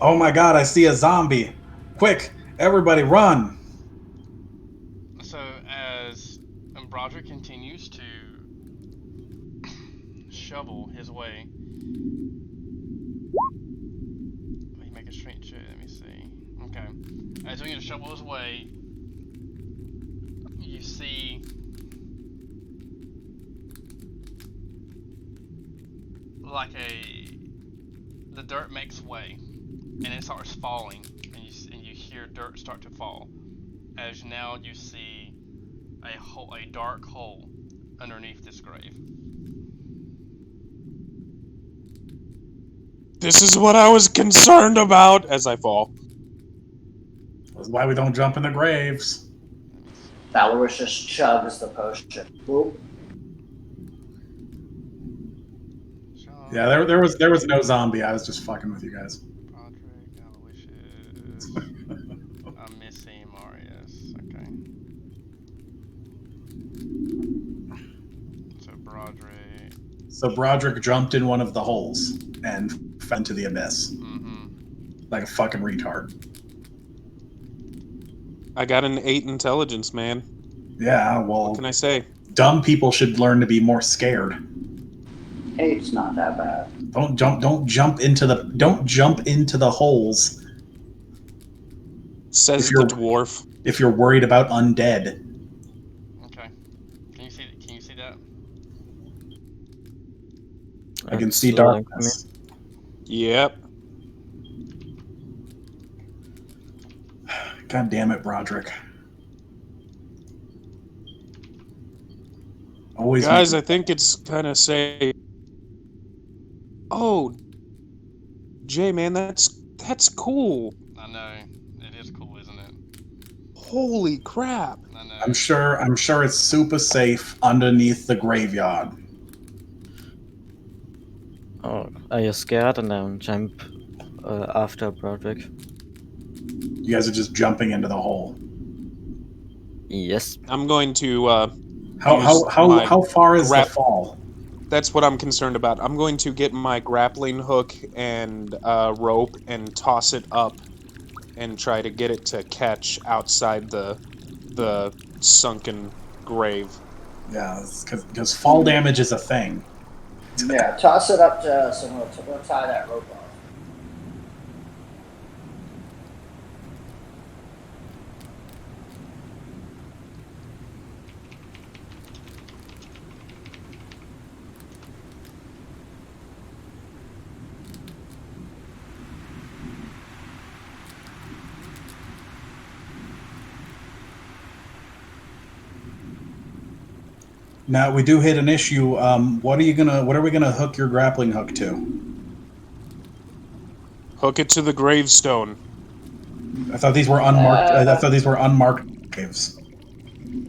Oh my god! I see a zombie! Quick, everybody, run! So as Broderick continues to shovel his way, he make a strength check. Let me see. Okay, as he's going to shovel his way, you see like the dirt makes way, and it starts falling, and you hear dirt start to fall. As now you see a dark hole underneath this grave. This is what I was concerned about as I fall. That's why we don't jump in the graves. Alois just chugs the potion. Boop. Yeah, there was no zombie. I was just fucking with you guys. Broderick, Aloysius, Missy, Marius. Okay. So Broderick. So Broderick jumped in one of the holes and fell into the abyss like a fucking retard. I got an 8 intelligence, man. Yeah, well, What can I say? dumb people should learn to be more scared. 8's not that bad. Don't jump into the holes. Says If you're- the dwarf. If you're worried about undead. Okay. Can you see that? I can It's see loading for me. darkness. Yep. God damn it, Broderick. Always Guys, I think it's kind of safe. Oh, Jay, man, that's cool. I know. It is cool, isn't it? Holy crap. I know. I'm sure it's super safe underneath the graveyard. Oh, are you scared? And then jump after Broderick. You guys are just jumping into the hole. Yes. I'm going to How far is the grap- fall? That's what I'm concerned about. I'm going to get my grappling hook and rope and toss it up and try to get it to catch outside the sunken grave. Yeah, because fall damage is a thing. Yeah, toss it up to us and we'll tie that rope off. Now we do hit an issue. What are we gonna hook your grappling hook to? Hook it to the gravestone. I thought these were unmarked. I thought these were unmarked graves.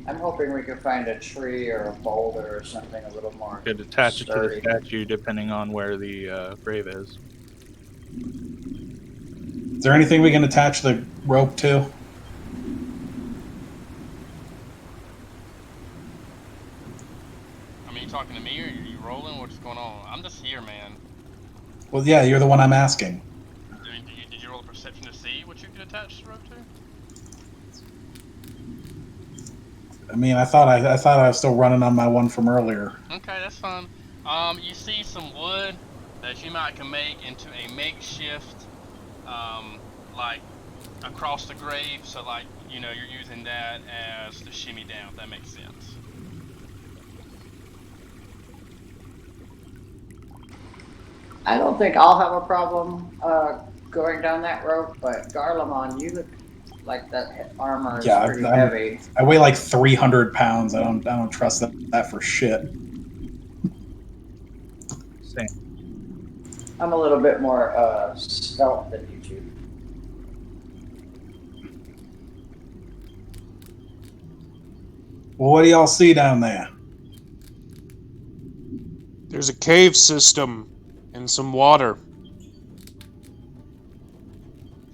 I'm hoping we can find a tree or a boulder or something a little more Could attach it to sturdy. the statue depending on where the grave is. Is there anything we can attach the rope to? I mean, you talking to me or are you rolling? What's going on? I'm just here, man. Well, yeah, you're the one I'm asking. Did you roll a perception to see what you could attach the rope to? I mean, I thought I was still running on my one from earlier. Okay, that's fine. You see some wood that you might can make into a makeshift, like across the grave. So like, you know, you're using that as the shimmy down. If that makes sense. I don't think I'll have a problem going down that rope, but Garlemon, like that armor is Yeah, pretty heavy. I weigh like 300 pounds. I don't trust that for shit. Same. I'm a little bit more svelte than you two. Well, what do y'all see down there? There's a cave system and some water.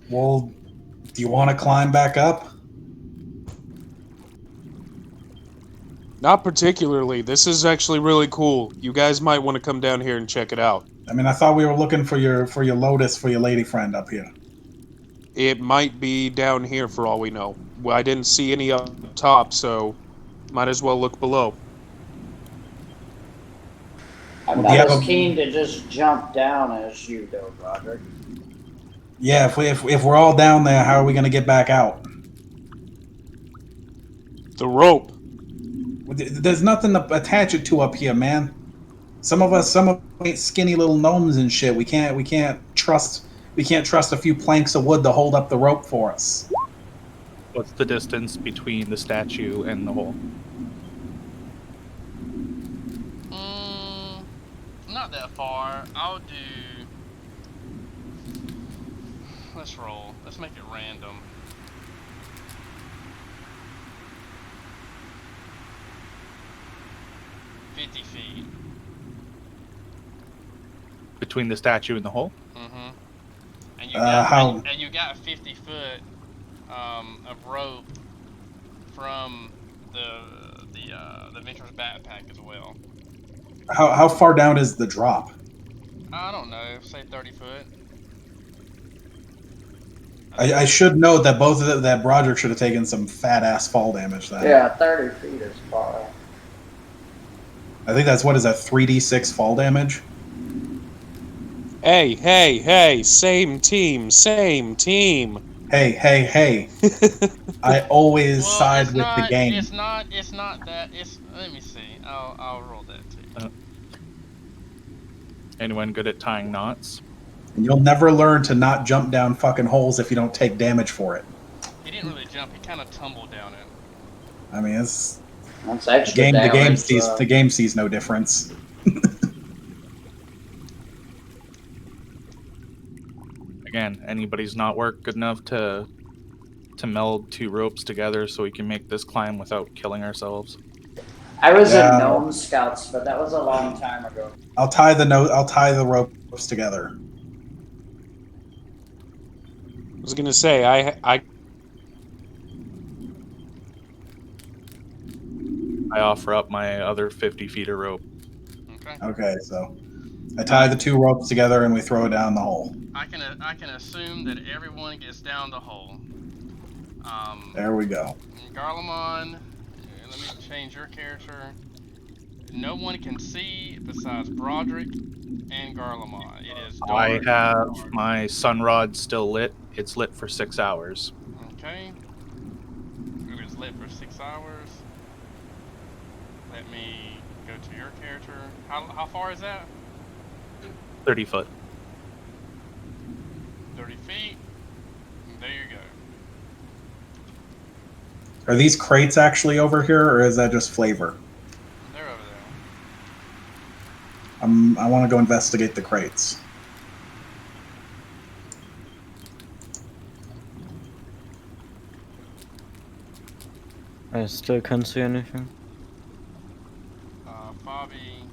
Well, do you want to climb back up? Not particularly. This is actually really cool. You guys might want to come down here and check it out. I mean, I thought we were looking for your Lotus for your lady friend up here. It might be down here for all we know. Well, I didn't see any up top, so might as well look below. I'm Well, do you not have as a- keen to just jump down as you, though, Broderick. Yeah, if we're all down there, how are we going to get back out? The rope. There's nothing to attach it to up here, man. Some of us ain't skinny little gnomes and shit. We can't trust a few planks of wood to hold up the rope for us. What's the distance between the statue and the hole? Not that far. I'll do. Let's roll. Let's make it random. $50 feet. Between the statue and the hole? Mm-hmm. And you got 50 foot of rope from the Venturer's backpack as well. How far down is the drop? I don't know. Say 30 foot. I should note that both of them, that Broderick should have taken some fat ass fall damage then. Yeah, 30 feet is far. I think that's, what is that, 3d6 fall damage? Hey, same team. Hey. I always side with the game. It's not that. Let me see. I'll roll that too. Anyone good at tying knots? And you'll never learn to not jump down fucking holes if you don't take damage for it. He didn't really jump. He kind of tumbled down it. I mean, it's That's extra the damage, game sees no difference. Again, anybody's not work good enough to meld two ropes together so we can make this climb without killing ourselves. I was Yeah. in Gnome Scouts, but that was a long time ago. I'll tie the ropes together. I was gonna say I offer up my other 50 feet of rope. Okay. Okay, so I tie the two ropes together and we throw it down the hole. I can assume that everyone gets down the hole. There we go. Garlemon, let me change your character. No one can see besides Broderick and Garlemon. It is I dark. have my sun rod still lit. It's lit for 6 hours. Okay. It is lit for 6 hours. Let me go to your character. How far is that? 30 foot. 30 feet. There you go. Are these crates actually over here, or is that just flavor? They're over there. I want to go investigate the crates. I still can't see anything. Bobby.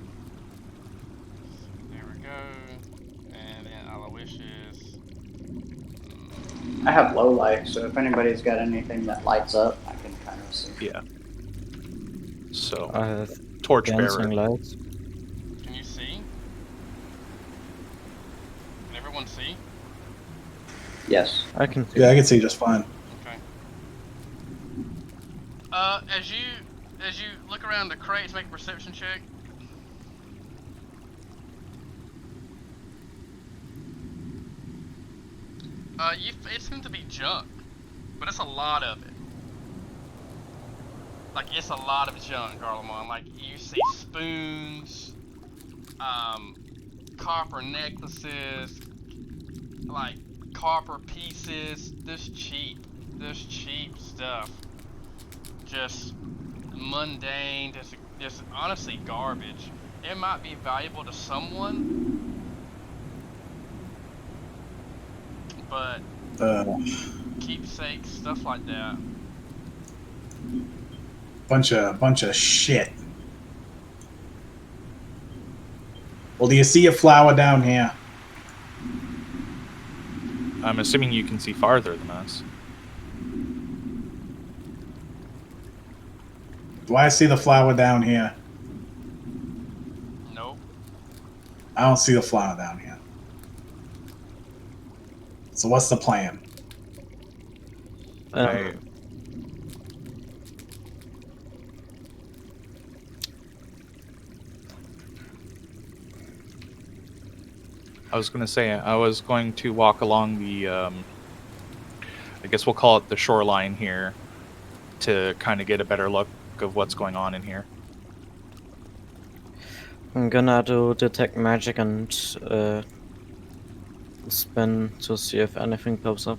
There we go. And then Aloysius. I have low light, so if anybody's got anything that lights up, I can kind of see. Yeah. So, I have torchbearer. dancing lights. Can you see? Can everyone see? Yes. I can see. Yeah, I can see just fine. Okay. As you look around the crates, make a perception check. It seems to be junk, but it's a lot of it. Like, it's a lot of junk, Garlemon. Like, you see spoons, copper necklaces, like, copper pieces, this cheap. this cheap stuff, just mundane, just honestly garbage. It might be valuable to someone, but keepsakes, stuff like that. Bunch of shit. Well, do you see a flower down here? I'm assuming you can see farther than us. Do I see the flower down here? Nope. I don't see the flower down here. So what's the plan? I was going to say, I was going to walk along the, I guess we'll call it the shoreline here, to kind of get a better look of what's going on in here. I'm gonna do detect magic and spin to see if anything pops up.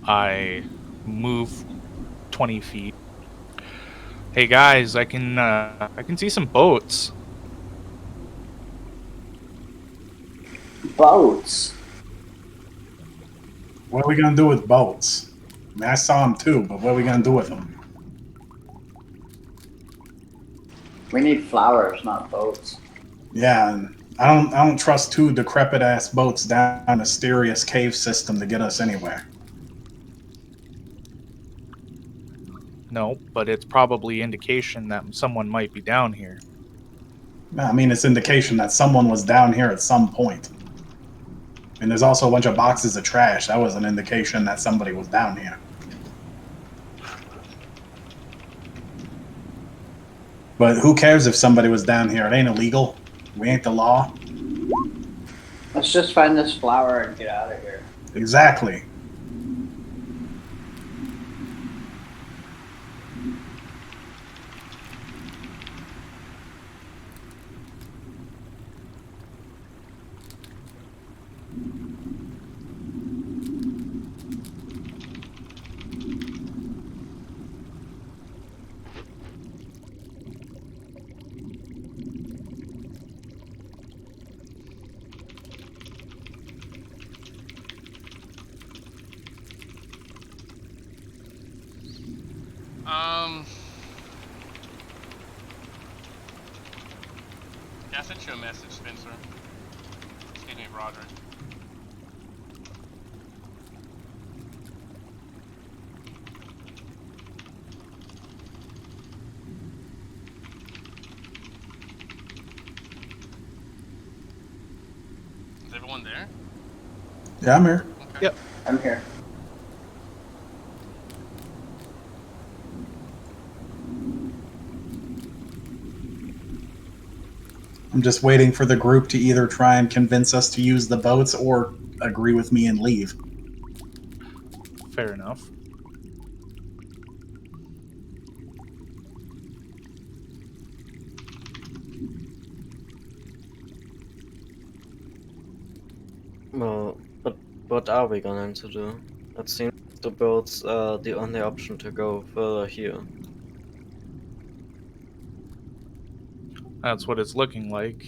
I move 20 feet. Hey guys, I can see some boats. Boats. What are we gonna do with boats? I mean, I saw them too, but what are we gonna do with them? We need flowers, not boats. Yeah, and I don't trust two decrepit ass boats down a mysterious cave system to get us anywhere. No, but it's probably indication that someone might be down here. I mean, it's indication that someone was down here at some point. And there's also a bunch of boxes of trash. That was an indication that somebody was down here. But who cares if somebody was down here? It ain't illegal. We ain't the law. Let's just find this flower and get out of here. Exactly. Yeah, I sent you a message, Spencer. Excuse me, Roderick. Is everyone there? Yeah, I'm here. Okay. Yep. I'm here. I'm just waiting for the group to either try and convince us to use the boats or agree with me and leave. Fair enough. Well, but what are we going to do? It seems the boats are the only option to go further here. That's what it's looking like.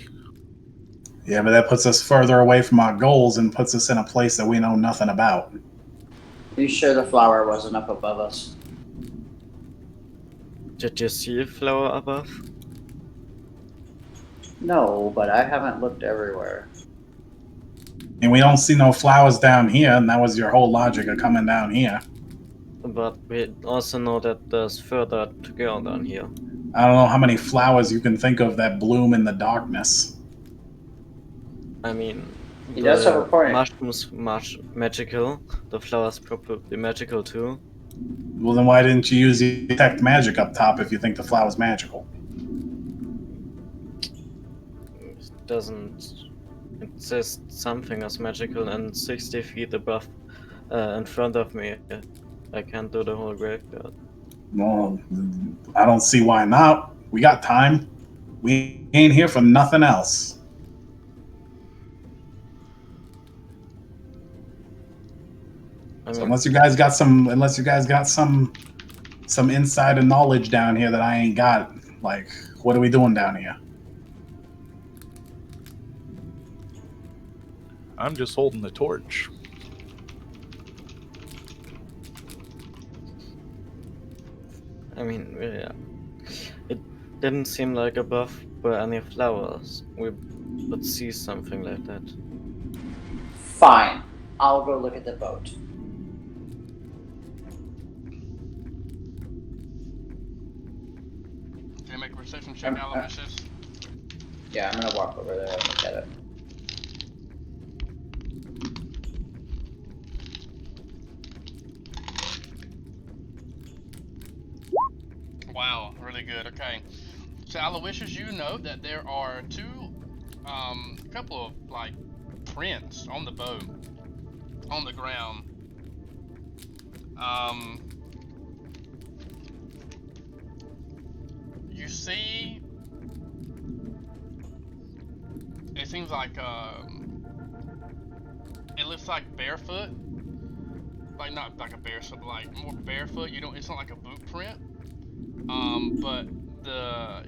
Yeah, but that puts us further away from our goals and puts us in a place that we know nothing about. Are you sure the flower wasn't up above us? Did you see a flower above? No, but I haven't looked everywhere. And we don't see no flowers down here, and that was your whole logic of coming down here. But we also know that there's further to go down here. I don't know how many flowers you can think of that bloom in the darkness. I mean, He does have a point. mushrooms magical. The flowers probably magical too. Well, then why didn't you use the detect magic up top if you think the flower's magical? It doesn't. It says something is magical, and 60 feet above, in front of me, I can't do the whole graveyard. Well, I don't see why not. We got time. We ain't here for nothing else. I So mean, unless you guys got some insider knowledge down here that I ain't got, like, what are we doing down here? I'm just holding the torch. yeah, it didn't seem like above were any flowers. We would see something like that. Fine. I'll go look at the boat. Can you make a perception check, Aloysius? Yeah, I'm gonna walk over there and look at it. Wow, really good. Okay. So Aloysius, you know that there are a couple of like prints on the boat, on the ground. You see, it seems like it looks like barefoot, like not like a barefoot, but like more barefoot. It's not like a boot print. But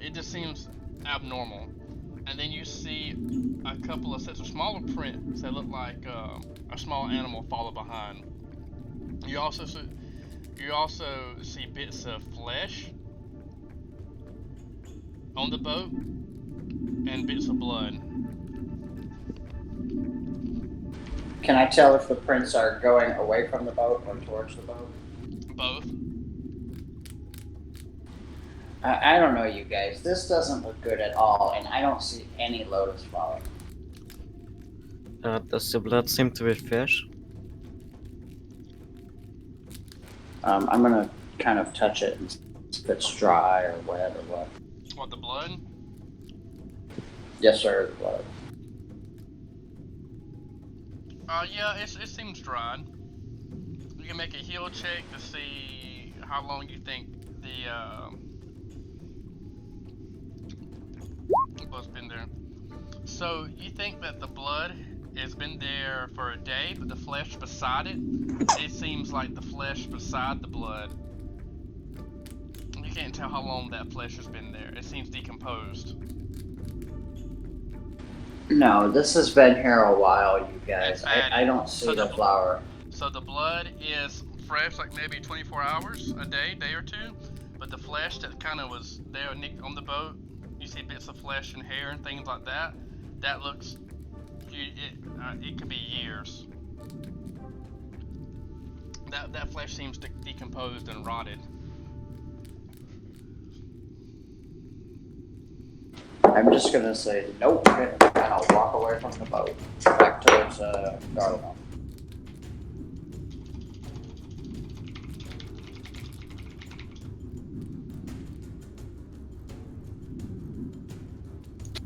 it just seems abnormal. And then you see a couple of sets of smaller prints that look like a small animal follow behind. You also see bits of flesh on the boat and bits of blood. Can I tell if the prints are going away from the boat or towards the boat? Both. I don't know, you guys. This doesn't look good at all, and I don't see any lotus flower. Does the blood seem to be fresh? I'm gonna kind of touch it and see if it's dry or wet or what. What, the blood? Yes, sir, the blood. Yeah, it seems dried. You can make a heal check to see how long you think the blood's been there. So you think that the blood has been there for a day, but the flesh beside it seems like the flesh beside the blood. You can't tell how long that flesh has been there. It seems decomposed. No, this has been here a while, you guys. Fatty. I don't see So the flower. So the blood is fresh, like maybe 24 hours, a day or two, but the flesh that kind of was there on the boat, you see bits of flesh and hair and things like that. That looks, it could be years. That flesh seems decomposed and rotted. I'm just gonna say nope, and I'll walk away from the boat back towards Garlemald.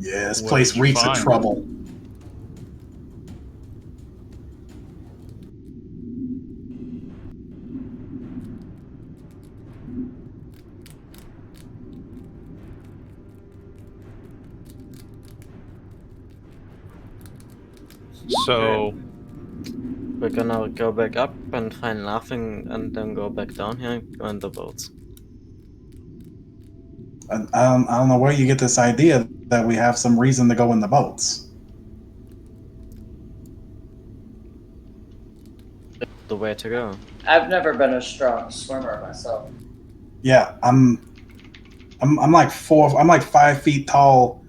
Yeah, this What place did you reeks of find? trouble. So, We're gonna go back up and find nothing, and then go back down here and go in the boats. I don't know where you get this idea that we have some reason to go in the boats. The way to go. I've never been a strong swimmer myself. Yeah, I'm like 5 feet tall,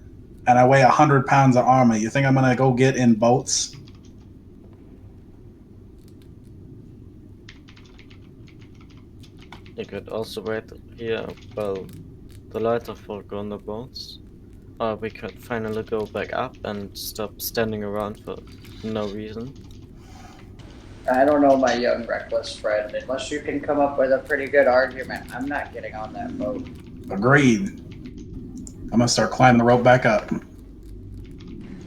and I weigh 100 pounds of armor. You think I'm gonna go get in boats? You could also wait here while the lighter folk go on the boats. Or we could finally go back up and stop standing around for no reason. I don't know, my young reckless friend. Unless you can come up with a pretty good argument, I'm not getting on that boat. Agreed. I'm gonna start climbing the rope back up.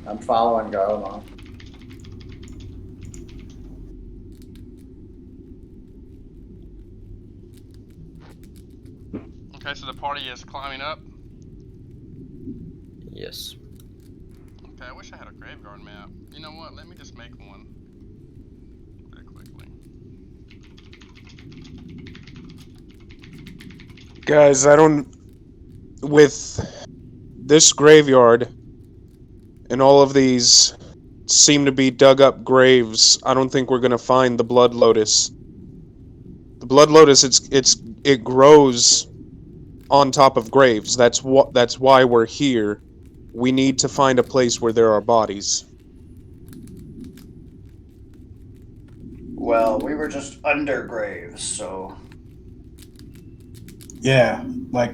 I'm following Garlemald. Okay, so the party is climbing up. Yes. Okay, I wish I had a graveyard map. You know what? Let me just make one very quickly. Guys, I don't. With this graveyard and all of these seem to be dug up graves, I don't think we're gonna find the blood lotus. The blood lotus, it grows on top of graves. That's why we're here. We need to find a place where there are bodies. Well, we were just under graves, so. Yeah, like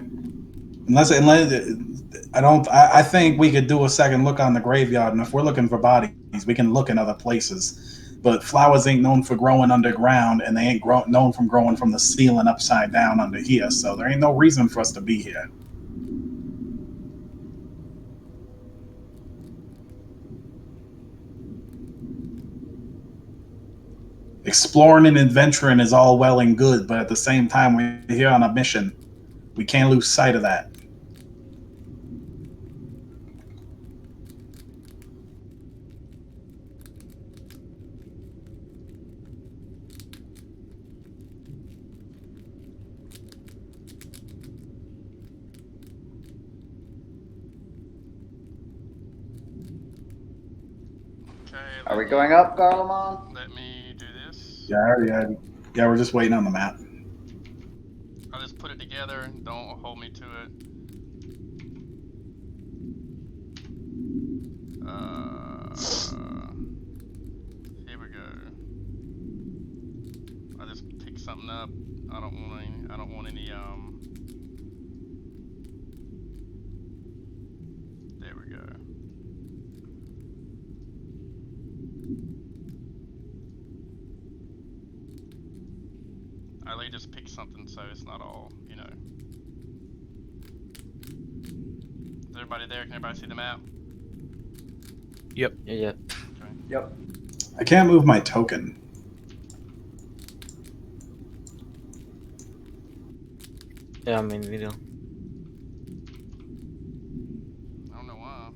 unless I think we could do a second look on the graveyard, and if we're looking for bodies, we can look in other places. But flowers ain't known for growing underground, and they ain't known from growing from the ceiling upside down under here. So there ain't no reason for us to be here. Exploring and adventuring is all well and good, but at the same time, we're here on a mission. We can't lose sight of that. Okay. Are we going up, Garlemon? Let me do this. Yeah. We're just waiting on the map. I'll just put it together. Don't hold me to it. Here we go. I just picked something up. I don't want any. There we go. I literally just picked something, so it's not all, you know. Is everybody there? Can everybody see the map? Yep. Yeah. Okay. Yep. I can't move my token. Yeah, I mean, video. I don't know why.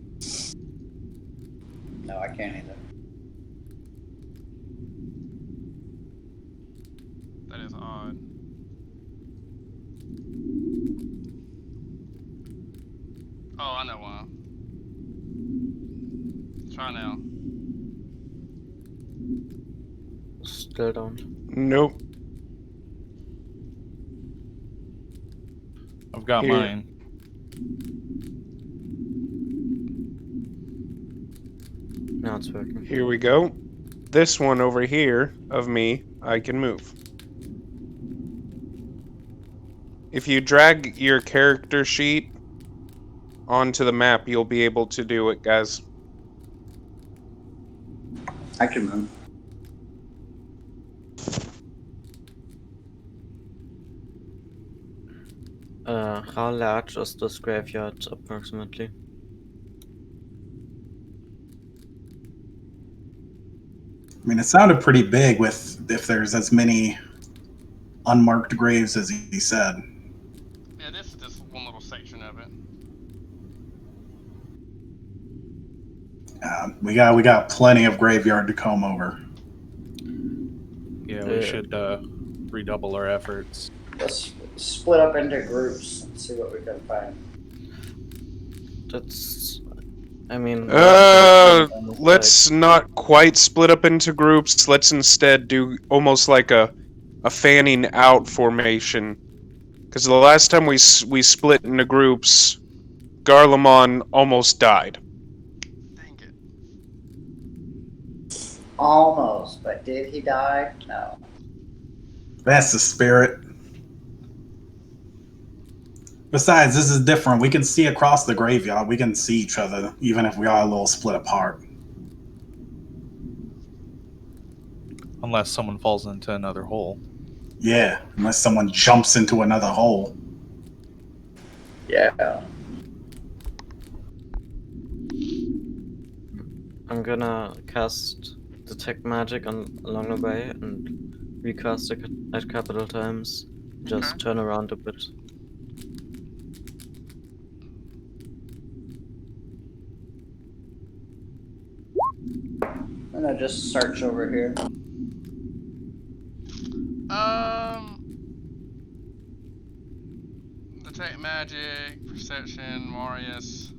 No, I can't either. That is odd. Oh, I know why. Try now. Still don't. Nope. I've got Here. mine. Now it's working. Here we go. This one over here of me, I can move. If you drag your character sheet onto the map, you'll be able to do it, guys. I can move. How large is this graveyard approximately? I mean, it sounded pretty big with if there's as many unmarked graves as he said. Yeah, this is just one little section of it. We got plenty of graveyard to comb over. Yeah, we should redouble our efforts. Let's split up into groups and see what we can find. That's. I mean. Let's not quite split up into groups. Let's instead do almost like a fanning out formation. Because the last time we split into groups, Garlemon almost died. Dang it. Almost, but did he die? No. That's the spirit. Besides, this is different. We can see across the graveyard. We can see each other, even if we are a little split apart. Unless someone falls into another hole. Yeah, unless someone jumps into another hole. Yeah. I'm gonna cast Detect Magic along the way and recast it at capital times. Just turn around a bit. I'm gonna just search over here. magic, perception, Marius.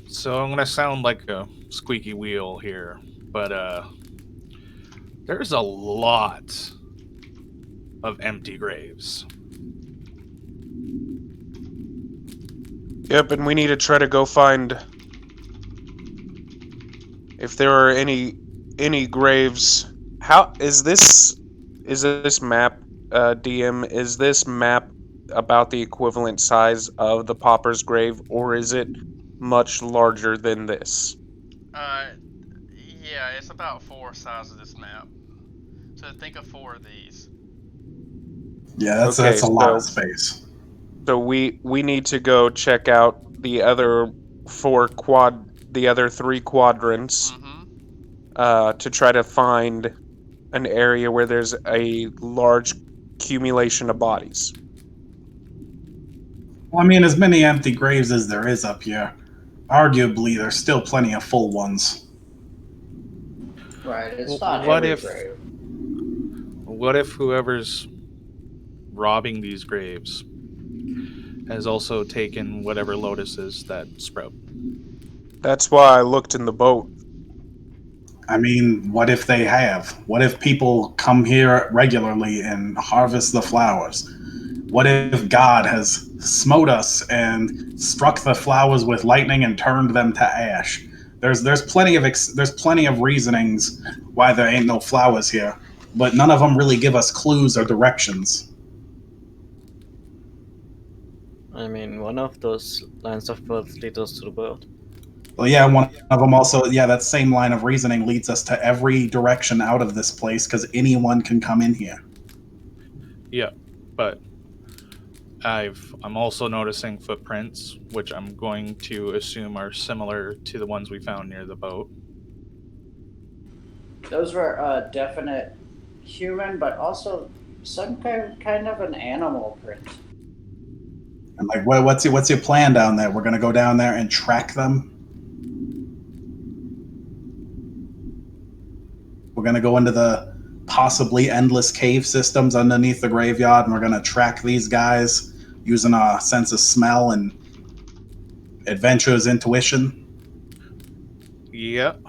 So I'm gonna sound like a squeaky wheel here, but there's a lot of empty graves. Yep, and we need to try to go find if there are any graves. How is this map, DM? Is this map about the equivalent size of the Pauper's grave, or is it much larger than this? Yeah, it's about 4 size of this map. So think of 4 of these. Yeah, that's a lot of space. So we need to go check out the other the other 3 quadrants, to try to find an area where there's a large accumulation of bodies. Well, I mean, as many empty graves as there is up here, arguably there's still plenty of full ones. Right, it's not What every if- grave. What if whoever's robbing these graves has also taken whatever lotuses that sprout? That's why I looked in the boat. I mean, what if they have? What if people come here regularly and harvest the flowers? What if God has smote us and struck the flowers with lightning and turned them to ash? There's plenty of reasonings why there ain't no flowers here, but none of them really give us clues or directions. I mean, one of those lines of birds lead us to the boat. Well, yeah, one of them also, yeah, that same line of reasoning leads us to every direction out of this place because anyone can come in here. Yeah, but I'm also noticing footprints, which I'm going to assume are similar to the ones we found near the boat. Those were definite human, but also some kind of an animal print. And like, what's your plan down there? We're gonna go down there and track them. We're gonna go into the possibly endless cave systems underneath the graveyard, and we're gonna track these guys using our sense of smell and adventurer's intuition. Yep.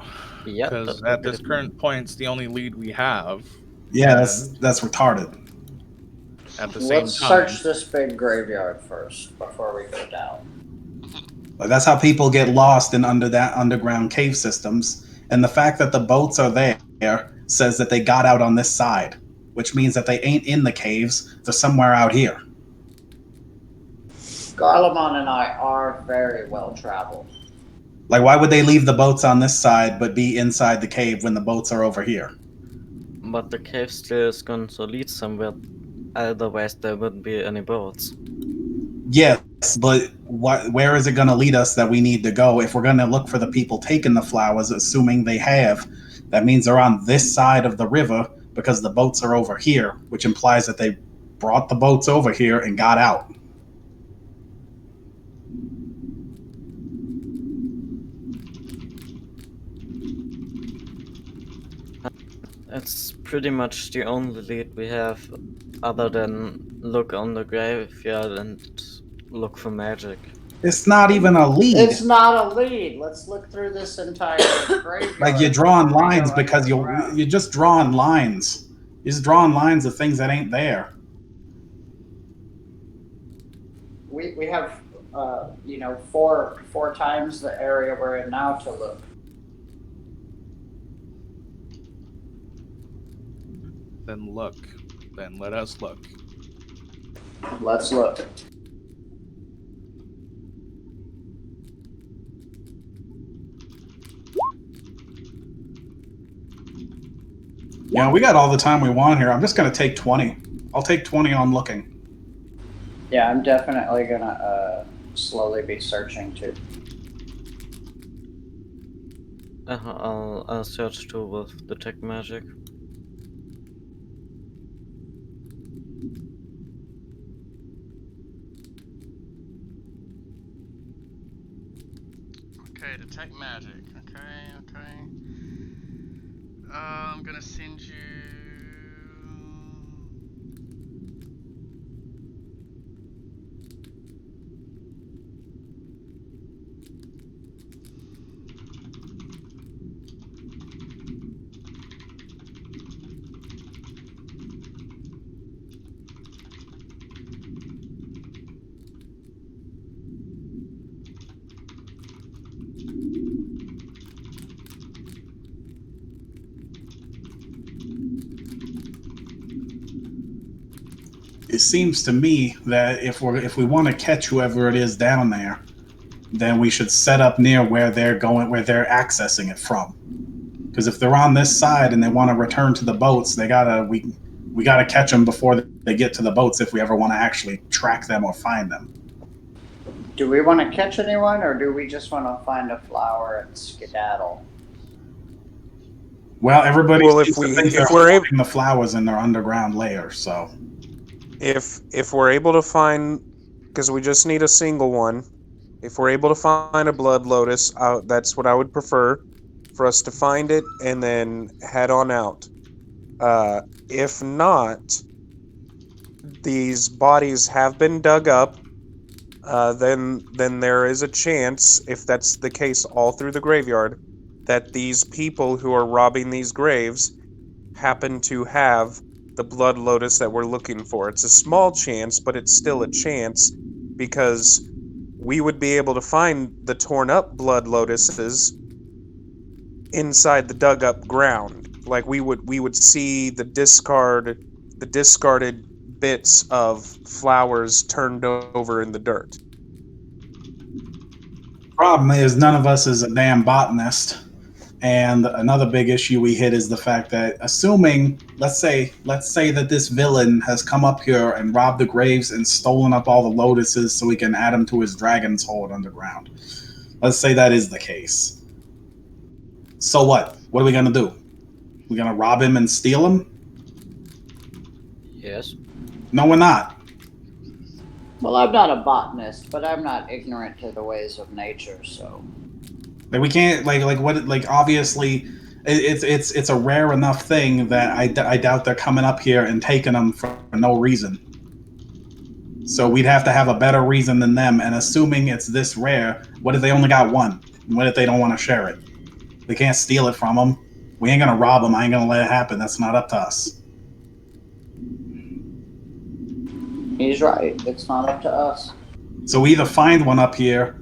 Yeah, Because at this current point, it's the only lead we have. Yeah, that's retarded. At the same Let's time, search this big graveyard first before we go down. Like, that's how people get lost in underground cave systems. And the fact that the boats are there says that they got out on this side, which means that they ain't in the caves. They're somewhere out here. Garlemon and I are very well traveled. Like, why would they leave the boats on this side but be inside the cave when the boats are over here? But the cave still is going to lead somewhere. Otherwise, there wouldn't be any boats. Yes, but where is it going to lead us that we need to go? If we're going to look for the people taking the flowers, assuming they have, that means they're on this side of the river because the boats are over here, which implies that they brought the boats over here and got out. It's pretty much the only lead we have, other than look on the graveyard and look for magic. It's not even a lead. It's not a lead. Let's look through this entire graveyard. Like, you're drawing lines because you're just drawing lines. You're just drawing lines of things that ain't there. We have, four times the area we're in now to look. then look. Then let us look. Let's look. Yeah, we got all the time we want here. I'm just going to take 20. I'll take 20 on looking. Yeah, I'm definitely gonna slowly be searching too. I'll search too with detect magic. Okay, detect magic. Okay. I'm gonna send you. It seems to me that if we want to catch whoever it is down there, then we should set up near where they're going, where they're accessing it from. Because if they're on this side and they want to return to the boats, we gotta catch them before they get to the boats if we ever want to actually track them or find them. Do we want to catch anyone, or do we just want to find a flower and skedaddle? Well, everybody Well, seems to think if they're we're able, holding the flowers in their underground lair, so if we're able to find, because we just need a single one. If we're able to find a blood lotus, that's what I would prefer, for us to find it and then head on out. If not, these bodies have been dug up. Then there is a chance, if that's the case all through the graveyard, that these people who are robbing these graves happen to have the blood lotus that we're looking for. It's a small chance, but it's still a chance, because we would be able to find the torn up blood lotuses inside the dug up ground. Like we would see the discarded bits of flowers turned over in the dirt. problem is none of us is a damn botanist. And another big issue we hit is the fact that, assuming, let's say that this villain has come up here and robbed the graves and stolen up all the lotuses so he can add them to his dragon's hold underground. Let's say that is the case. So what? What are we gonna do? We're gonna rob him and steal him? Yes. No, we're not. Well, I'm not a botanist, but I'm not ignorant to the ways of nature, so. Like we can't obviously it's a rare enough thing that I doubt they're coming up here and taking them for no reason. So we'd have to have a better reason than them. And assuming it's this rare, what if they only got one? What if they don't want to share it? We can't steal it from them. We ain't gonna rob them. I ain't gonna let it happen. That's not up to us. He's right. It's not up to us. So we either find one up here,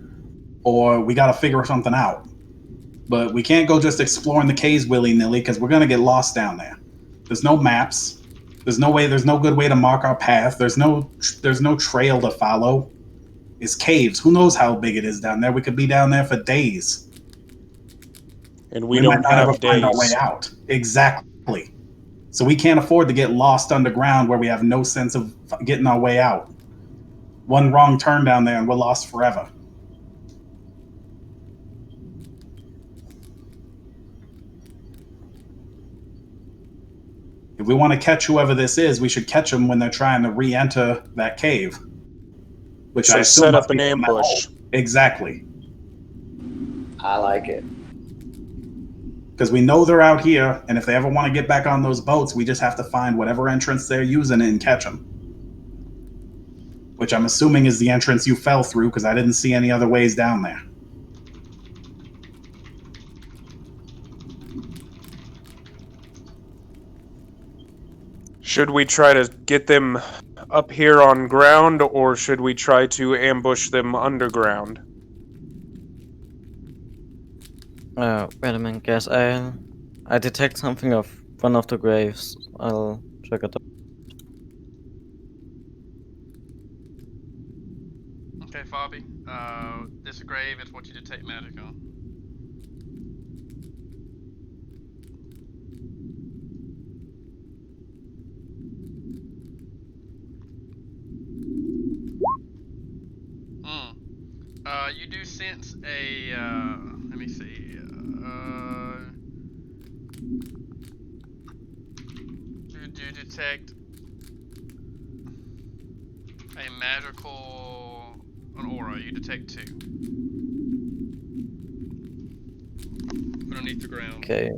or we got to figure something out. But we can't go just exploring the caves willy-nilly because we're going to get lost down there. There's no maps. There's no good way to mark our path. There's no trail to follow. It's caves. Who knows how big it is down there? We could be down there for days. And we might don't not ever have find our way days. out. Exactly. So we can't afford to get lost underground where we have no sense of getting our way out. One wrong turn down there and we're lost forever. If we want to catch whoever this is, we should catch them when they're trying to re-enter that cave. Which So I assume set must up an be from that ambush. hole. Exactly. I like it. Because we know they're out here, and if they ever want to get back on those boats, we just have to find whatever entrance they're using and catch them. Which I'm assuming is the entrance you fell through, because I didn't see any other ways down there. Should we try to get them up here on ground, or should we try to ambush them underground? Wait a minute, guys. I detect something of one of the graves. I'll check it out. Okay, Fabi. This grave is what you detect magic on. You do sense a. Let me see. You do detect a magical. An aura. You detect 2. Underneath the ground. Okay.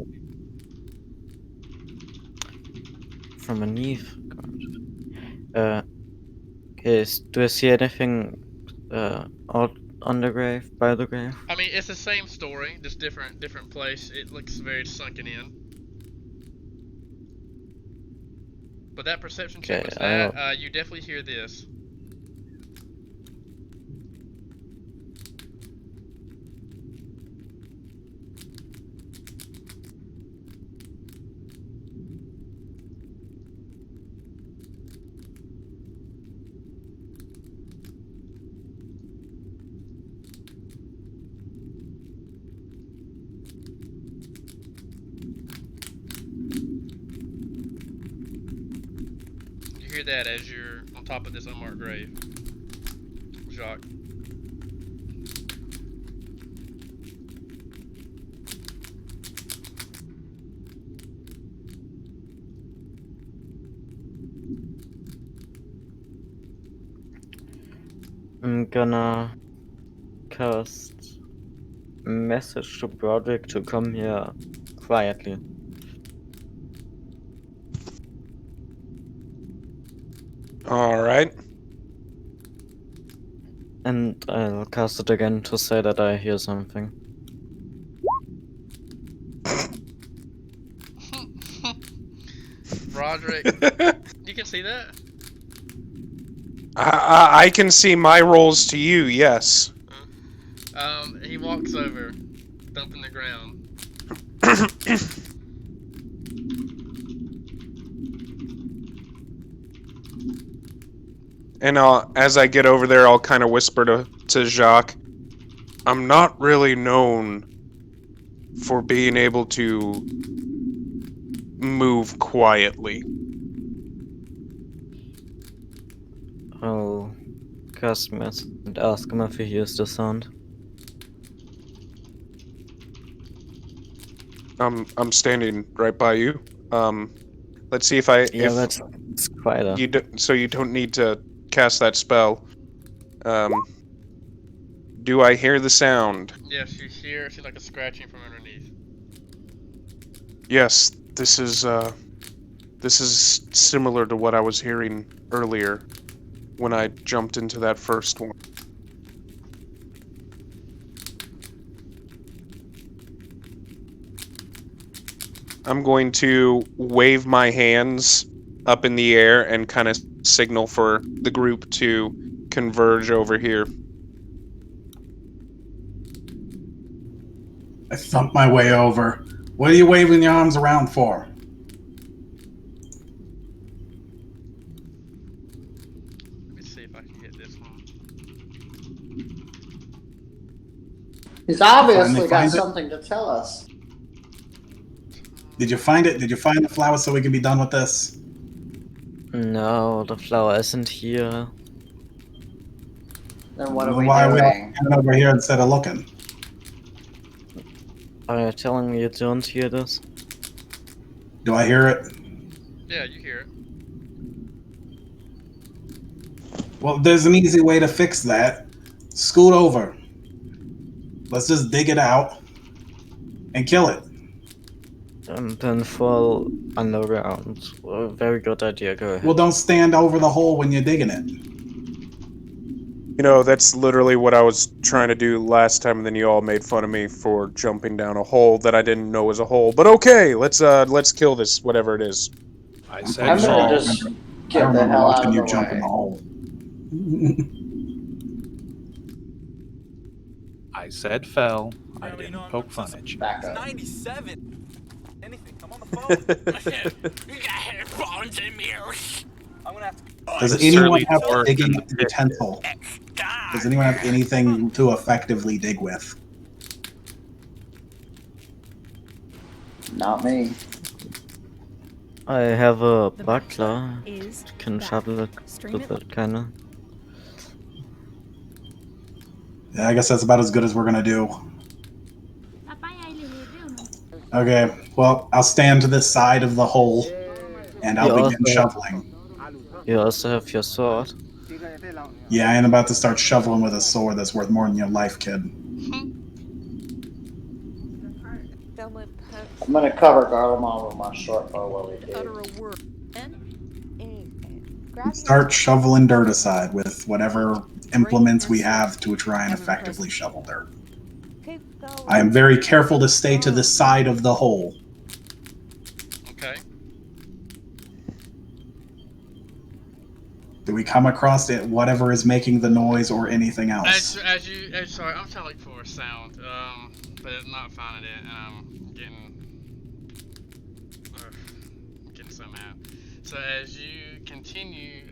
From beneath. Okay, do I see anything out on the grave, by the grave? I mean, it's the same story, just different place. It looks very sunken in. But that perception check Okay, was that. You definitely hear this. You hear that as you're on top of this unmarked grave. Jacques. I'm gonna cast a message to Broderick to come here quietly. All right. And I'll cast it again to say that I hear something. Broderick, you can see that? I can see my rolls to you. Yes. He walks over, thumping the ground. And as I get over there, I'll kind of whisper to Jacques, I'm not really known for being able to move quietly. I'll cast message and ask him if he hears the sound. I'm standing right by you. Let's see if I. Yeah, if that's quieter. so you don't need to cast that spell. Do I hear the sound? Yes, you hear it seems like a scratching from underneath. Yes, this is similar to what I was hearing earlier when I jumped into that first one. I'm going to wave my hands up in the air and kind of signal for the group to converge over here. I thump my way over. What are you waving your arms around for? Let me see if I can get this one. He's obviously Finally got find it? something to tell us. Did you find it? Did you find the flower so we can be done with this? No, the flower isn't here. Then what are we Why are we doing? standing over here instead of looking? Are you telling me you don't hear this? Do I hear it? Yeah, you hear it. Well, there's an easy way to fix that. Scoot over. Let's just dig it out and kill it. And then fall underground. A very good idea, go ahead. Well, don't stand over the hole when you're digging it. You know, that's literally what I was trying to do last time, and then you all made fun of me for jumping down a hole that I didn't know was a hole. But okay, let's kill this, whatever it is. I I'm said gonna fall. just I get the remember hell out watching of you the jump in way. the hole. I said fell. I didn't poke fun at you. Back up. 97. Anything. I'm on the phone. You got headphones in me. I'm gonna have to. Does It's anyone certainly have a worse digging than the pit. utensil? Does anyone have anything to effectively dig with? Not me. I have a The buckler. is Can back. shovel it Stream with it it, kinda. Yeah, I guess that's about as good as we're gonna do. Okay, well, I'll stand to this side of the hole, and I'll begin shoveling. You also have your sword. Yeah, I ain't about to start shoveling with a sword that's worth more than your life, kid. I'm gonna cover Garlemald with my short bow while we do. Start shoveling dirt aside with whatever implements we have to try and effectively shovel dirt. I am very careful to stay to the side of the hole. Okay. Do we come across it, whatever is making the noise or anything else? Sorry, I'm trying to look for a sound, but I'm not finding it, and I'm getting so mad. So as you continue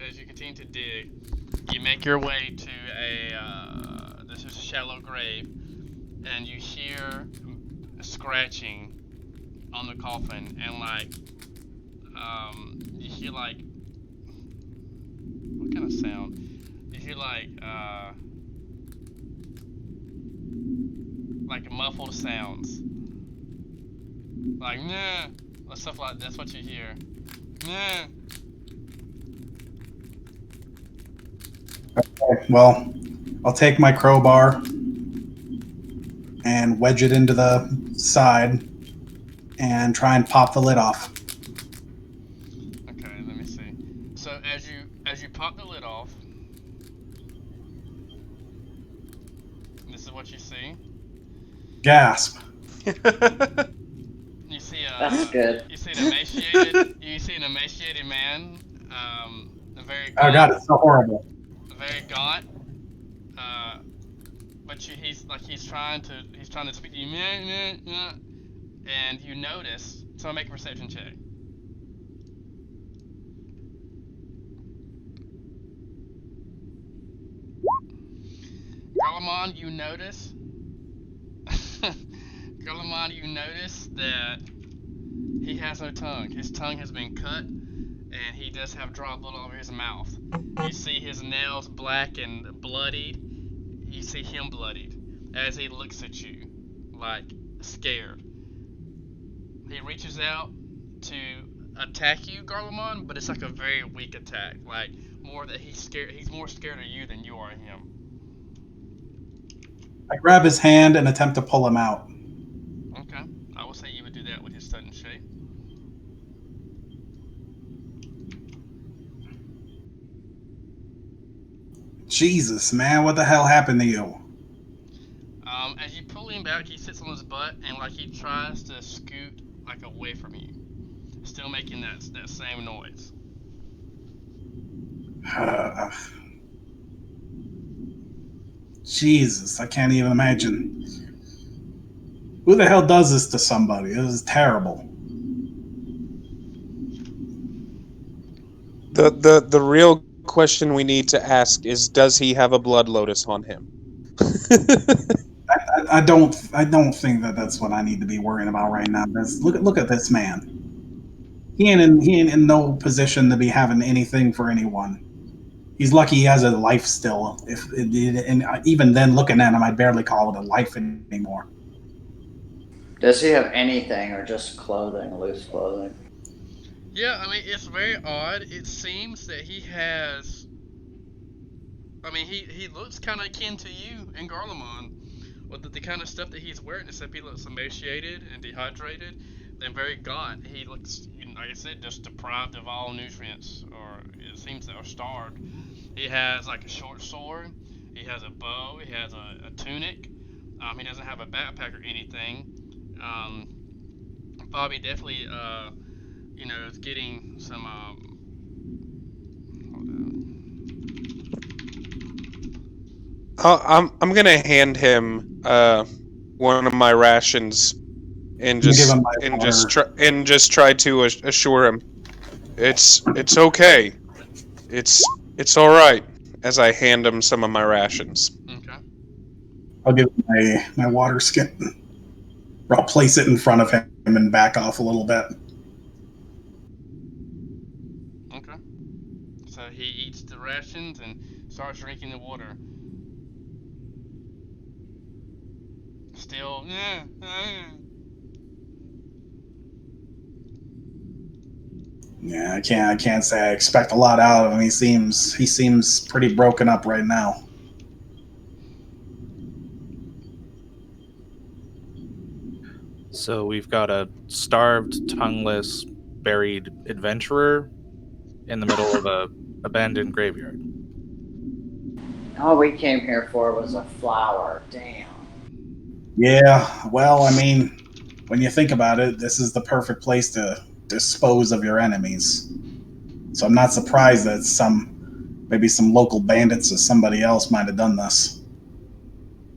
to dig, you make your way to this is a shallow grave, and you hear scratching on the coffin, and you hear what kind of sound? You hear muffled sounds, like nah, or stuff like that's what you hear. Nah. Okay, well, I'll take my crowbar and wedge it into the side and try and pop the lid off. Okay, let me see. So as you pop the lid off, this is what you see. Gasp. You see That's good. You see an emaciated man, a very Oh gaunt, god, it's so horrible. very gaunt. But he's trying to speak to you, and you notice. So make a perception check. Garlemald, you notice. Garlemald, you notice that he has no tongue. His tongue has been cut, and he does have drop blood all over his mouth. You see his nails black and bloodied. You see him bloodied as he looks at you, like scared. He reaches out to attack you, Garlemald, but it's like a very weak attack. Like more that he's scared. He's more scared of you than you are of him. I grab his hand and attempt to pull him out. Okay, I will say you would do that with his sudden shape. Jesus, man, what the hell happened to you? As you pull him back, he sits on his butt and he tries to scoot away from you, still making that same noise. Jesus, I can't even imagine. Who the hell does this to somebody? This is terrible. The real question we need to ask is, does he have a blood lotus on him? I don't think that's what I need to be worrying about right now. Look at this man. He ain't in no position to be having anything for anyone. He's lucky he has a life still. And even then, looking at him, I'd barely call it a life anymore. Does he have anything or just clothing, loose clothing? Yeah, I mean, it's very odd. It seems that he has. I mean, he looks kind of akin to you and Garlemald. With the kind of stuff that he's wearing, except he looks emaciated and dehydrated, then very gaunt. He looks, like I said, just deprived of all nutrients, or it seems to, or starved. He has a short sword. He has a bow. He has a tunic. He doesn't have a backpack or anything. Bobby definitely, is getting some. Hold on. I'm gonna hand him one of my rations and just try to assure him it's okay. It's all right. As I hand him some of my rations. Okay. I'll give him my water skin. I'll place it in front of him and back off a little bit. Okay. So he eats the rations and starts drinking the water. still. Yeah, I can't say I expect a lot out of him. He seems pretty broken up right now. So we've got a starved, tongueless, buried adventurer in the middle of a abandoned graveyard. All we came here for was a flower. Damn. Yeah, well, I mean, when you think about it, this is the perfect place to dispose of your enemies. So I'm not surprised that maybe some local bandits or somebody else might have done this.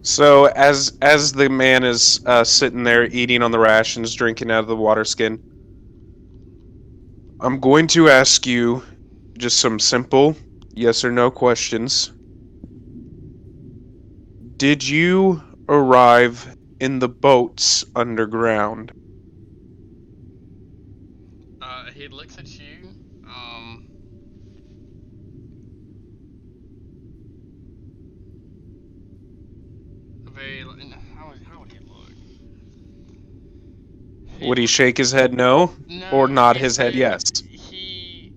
So as the man is sitting there eating on the rations, drinking out of the water skin, I'm going to ask you just some simple yes or no questions. Did you arrive in the boats underground? He looks at you. Very. How would he look? Would he shake his head no, or No, nod his head yes? He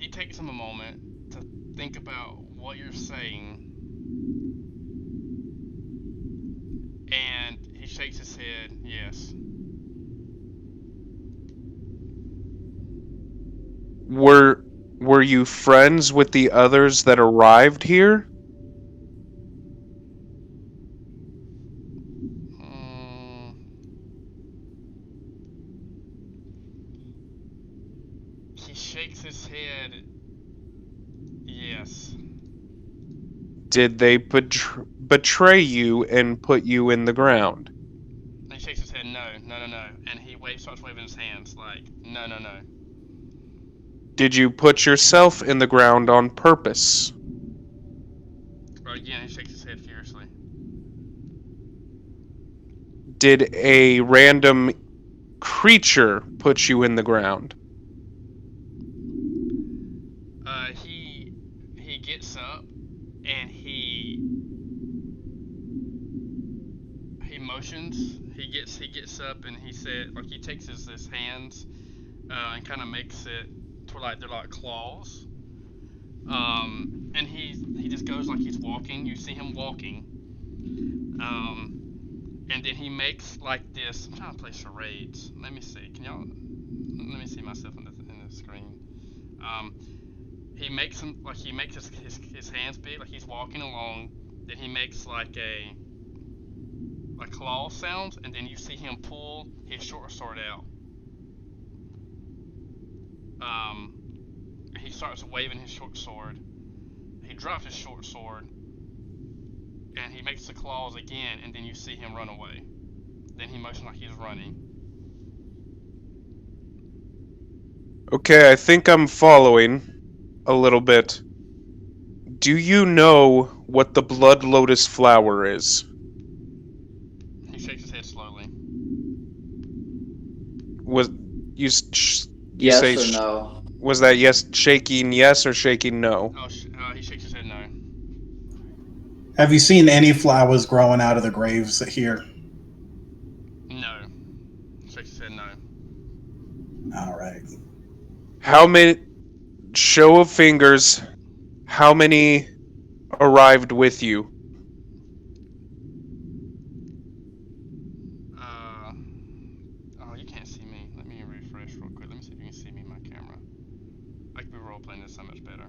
takes him a moment to think about what you're saying, and he shakes his head yes. Were you friends with the others that arrived here? He shakes his head yes. Did they betray you and put you in the ground? And he shakes his head no, and he starts waving his hands like no. Did you put yourself in the ground on purpose? But again, he shakes his head furiously. Did a random creature put you in the ground? He gets up and he motions. He gets up and he said, like, he takes his hands and kind of makes it to like they're like claws. And he just goes like he's walking. You see him walking. And then he makes like this. I'm trying to play charades. Let me see. Let me see myself in the screen. He makes his hands big, like he's walking along. Then he makes like a claw sounds, and then you see him pull his short sword out. He starts waving his short sword. He drops his short sword, and he makes the claws again, and then you see him run away. Then he motions like he's running. Okay, I think I'm following a little bit. Do you know what the blood lotus flower is? He shakes his head slowly. Was you Yes say or no? Was that yes, shaking yes or shaking no? Oh, he shakes his head no. Have you seen any flowers growing out of the graves here? No. Shakes his head no. All right. How many? Show of fingers. How many arrived with you? Oh, you can't see me. Let me refresh real quick. Let me see if you can see me in my camera. I could be role playing this so much better.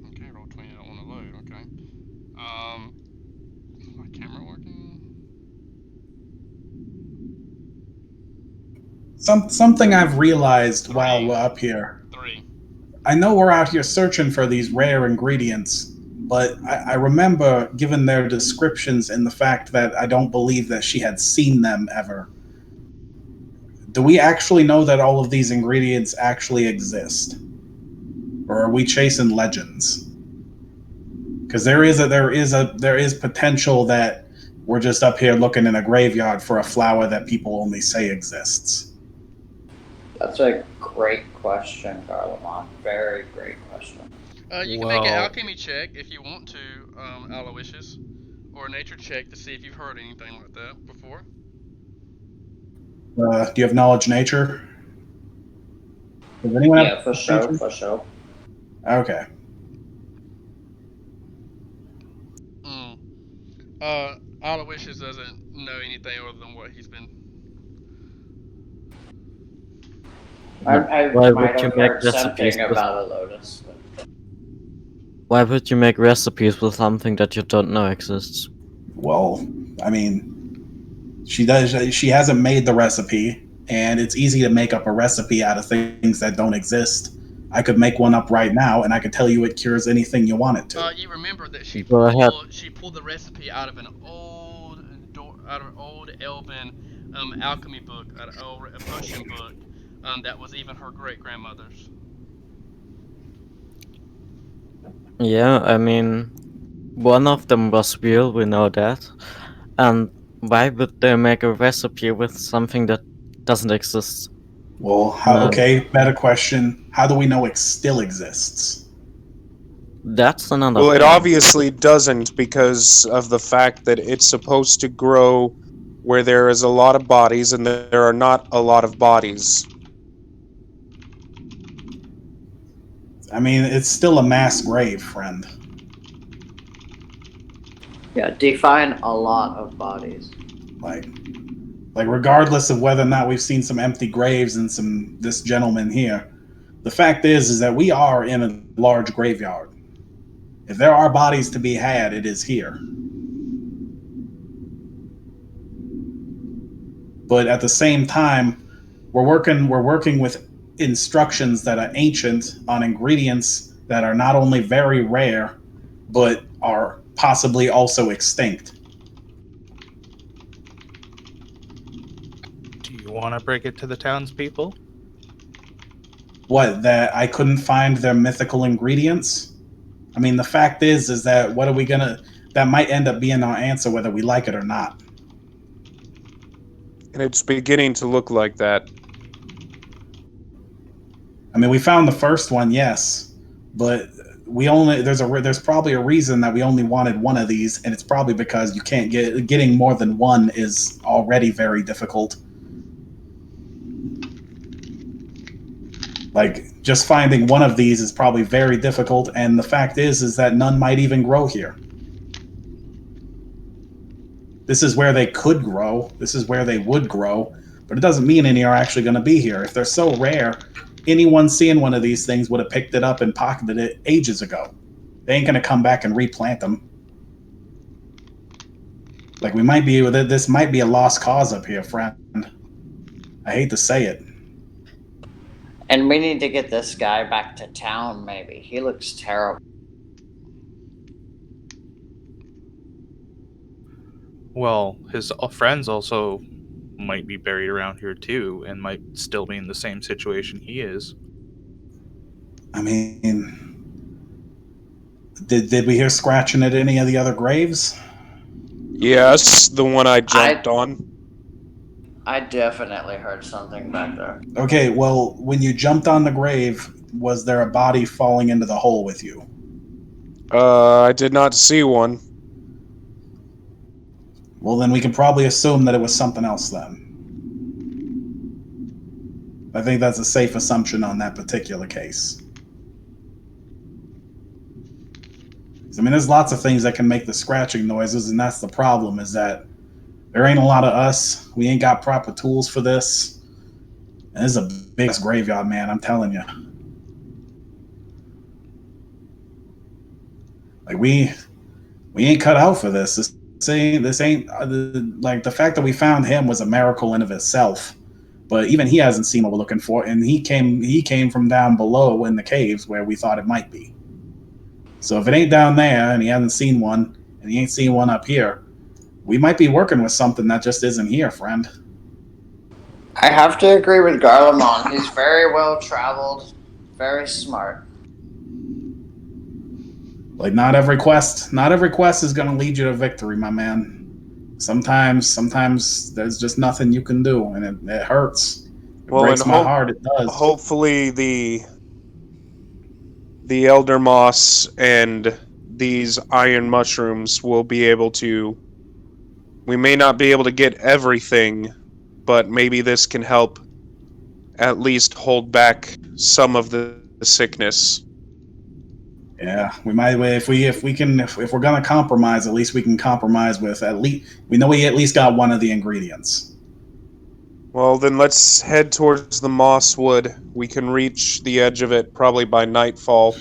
Okay, roll 20. I don't want to load. Okay. Is my camera working? Something I've realized while 3. we're up here. 3. I know we're out here searching for these rare ingredients, but I remember, given their descriptions and the fact that I don't believe that she had seen them ever, do we actually know that all of these ingredients actually exist? Or are we chasing legends? Because there is potential that we're just up here looking in a graveyard for a flower that people only say exists. That's a great question, Garlemont. Very great question. You can make an Well- alchemy check if you want to, Aloysius, or a nature check to see if you've heard anything like that before. Do you have knowledge nature? Does anyone Yeah, have for sure, nature? for sure. Okay. Aloysius doesn't know anything other than what he's been. I Why might would you have make heard recipes something with- about a lotus. Why would you make recipes with something that you don't know exists? Well, I mean, she hasn't made the recipe, and it's easy to make up a recipe out of things that don't exist. I could make one up right now, and I could tell you it cures anything you want it to. You remember that she Go ahead. pulled the recipe out of an old Elven alchemy book, a potion book that was even her great grandmother's. Yeah, I mean, one of them was real, we know that. And why would they make a recipe with something that doesn't exist? Well, okay, better question. How do we know it still exists? That's another Well, it thing. obviously doesn't because of the fact that it's supposed to grow where there is a lot of bodies and there are not a lot of bodies. I mean, it's still a mass grave, friend. Yeah, define a lot of bodies. Like regardless of whether or not we've seen some empty graves and this gentleman here, the fact is that we are in a large graveyard. If there are bodies to be had, it is here. But at the same time, we're working with instructions that are ancient on ingredients that are not only very rare, but are possibly also extinct. Do you want to break it to the townspeople? What, that I couldn't find their mythical ingredients? I mean, the fact is that what are we gonna? That might end up being our answer, whether we like it or not. And it's beginning to look like that. I mean, we found the first one, yes, but we only there's probably a reason that we only wanted one of these, and it's probably because you can't getting more than one is already very difficult. Like, just finding one of these is probably very difficult, and the fact is that none might even grow here. This is where they could grow. This is where they would grow, but it doesn't mean any are actually going to be here. If they're so rare, anyone seeing one of these things would have picked it up and pocketed it ages ago. They ain't going to come back and replant them. Like, this might be a lost cause up here, friend. I hate to say it. And we need to get this guy back to town, maybe. He looks terrible. Well, his friends also might be buried around here too, and might still be in the same situation he is. I mean, did we hear scratching at any of the other graves? Yes, the one I jumped on. I definitely heard something back there. Okay, well, when you jumped on the grave, was there a body falling into the hole with you? I did not see one. Well, then we can probably assume that it was something else then. I think that's a safe assumption on that particular case. I mean, there's lots of things that can make the scratching noises, and that's the problem, is that there ain't a lot of us. We ain't got proper tools for this. And this is a big graveyard, man, I'm telling you. Like, we ain't cut out for this. This ain't like, the fact that we found him was a miracle in of itself. But even he hasn't seen what we're looking for, and he came from down below in the caves where we thought it might be. So if it ain't down there and he hasn't seen one, and he ain't seen one up here, we might be working with something that just isn't here, friend. I have to agree with Garlemont. He's very well traveled, very smart. Like, not every quest is going to lead you to victory, my man. Sometimes there's just nothing you can do, and it hurts. It Well, breaks and my heart. It does. hopefully the elder moss and these iron mushrooms will be able to. We may not be able to get everything, but maybe this can help at least hold back some of the sickness. Yeah, we might. If we're gonna compromise, at least we can compromise with at least we know we at least got one of the ingredients. Well, then let's head towards the moss wood. We can reach the edge of it probably by nightfall.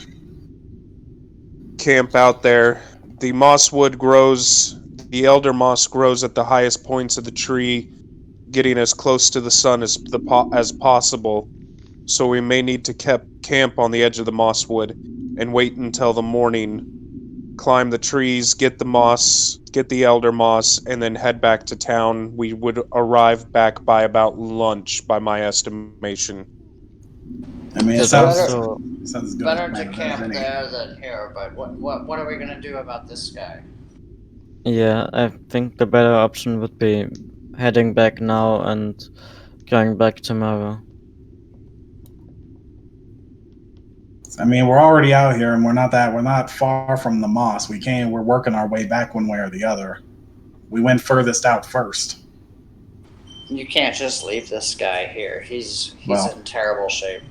Camp out there. The moss wood grows, the elder moss grows at the highest points of the tree, getting as close to the sun as possible. So we may need to camp on the edge of the moss wood and wait until the morning, climb the trees, get the moss, get the elder moss, and then head back to town. We would arrive back by about lunch, by my estimation. I mean, it There's sounds also sounds as good Better a to plan as camp any. there than here. But what are we gonna do about this guy? yeah, I think the better option would be heading back now and going back tomorrow. I mean, we're already out here, and we're not far from the moss. We're working our way back one way or the other. We went furthest out first. You can't just leave this guy here. He's Well, in terrible shape.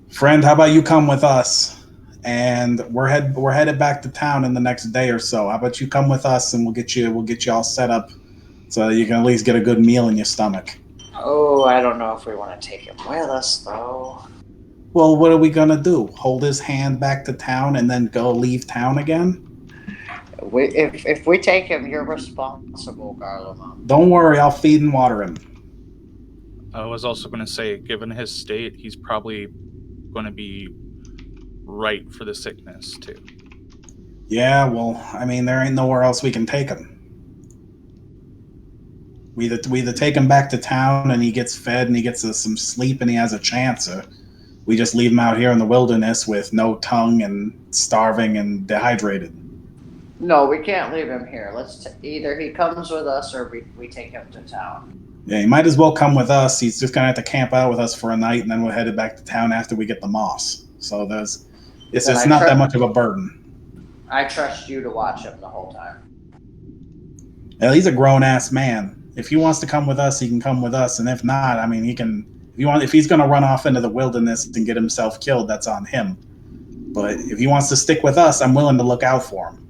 friend, how about you come with us? And we're headed back to town in the next day or so. How about you come with us, and we'll get you all set up so that you can at least get a good meal in your stomach. Oh, I don't know if we want to take him with us though. Well, what are we gonna do? Hold his hand back to town and then go leave town again? If we take him, you're responsible, Garlemont. Don't worry, I'll feed and water him. I was also going to say, given his state, he's probably going to be right for the sickness too. Yeah, well, I mean, there ain't nowhere else we can take him. We either take him back to town and he gets fed and he gets some sleep and he has a chance, or we just leave him out here in the wilderness with no tongue and starving and dehydrated. No, we can't leave him here. Either he comes with us or we take him to town. Yeah, he might as well come with us. He's just gonna have to camp out with us for a night, and then we're headed back to town after we get the moss. So it's not that much of a burden. I trust you to watch him the whole time. Yeah, he's a grown ass man. If he wants to come with us, he can come with us, and if not, I mean, he can. If he's gonna run off into the wilderness and get himself killed, that's on him. But if he wants to stick with us, I'm willing to look out for him.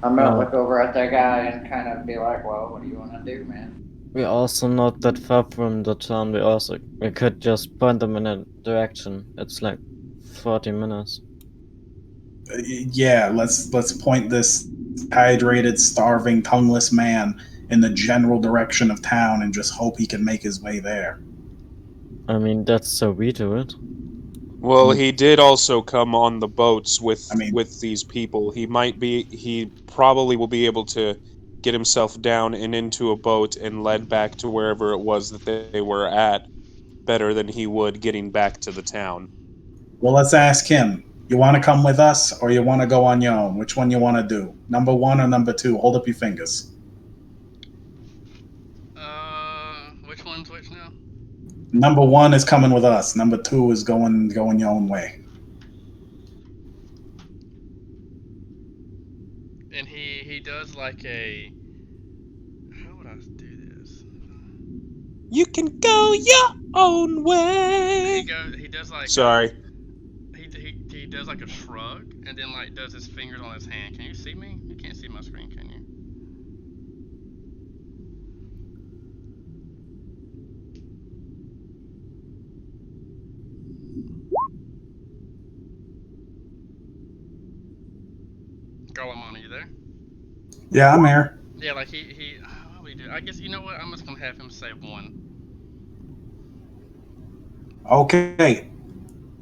I'm gonna look over at that guy and kind of be like, "Well, what do you want to do, man?" We're also not that far from the town. We could just point them in a direction. It's like 40 minutes. Yeah, let's point this hydrated, starving, tongueless man in the general direction of town and just hope he can make his way there. I mean, that's how we do it. Well, he did also come on the boats with I mean- with these people. He probably will be able to get himself down and into a boat and led back to wherever it was that they were at better than he would getting back to the town. Well, let's ask him. You want to come with us, or you want to go on your own? Which one you want to do? Number 1 or number 2? Hold up your fingers. Which one's which now? Number 1 is coming with us. Number 2 is going your own way. And he does like a. How would I do this? You can go your own way. He does like. Sorry. He does like a shrug and then like does his fingers on his hand. Can you see me? You can't see my screen, can you? Garlemont, are you there? Yeah, I'm here. Yeah, like he what we do? I guess you know what? I'm just gonna have him say 1. Okay.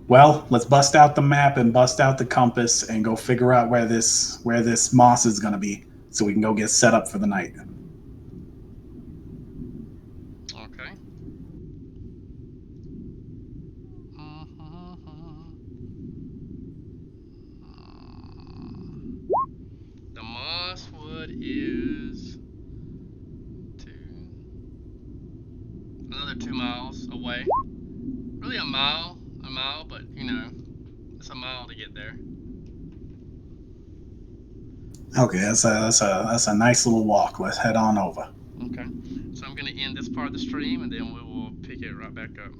Well, let's bust out the map and bust out the compass and go figure out where this moss is going to be, so we can go get set up for the night. Okay. The mosswood is 2. Another 2 miles away. Really a mile, but you know, it's a mile to get there. Okay, that's a nice little walk. Let's head on over. Okay. So I'm gonna end this part of the stream, and then we will pick it right back up.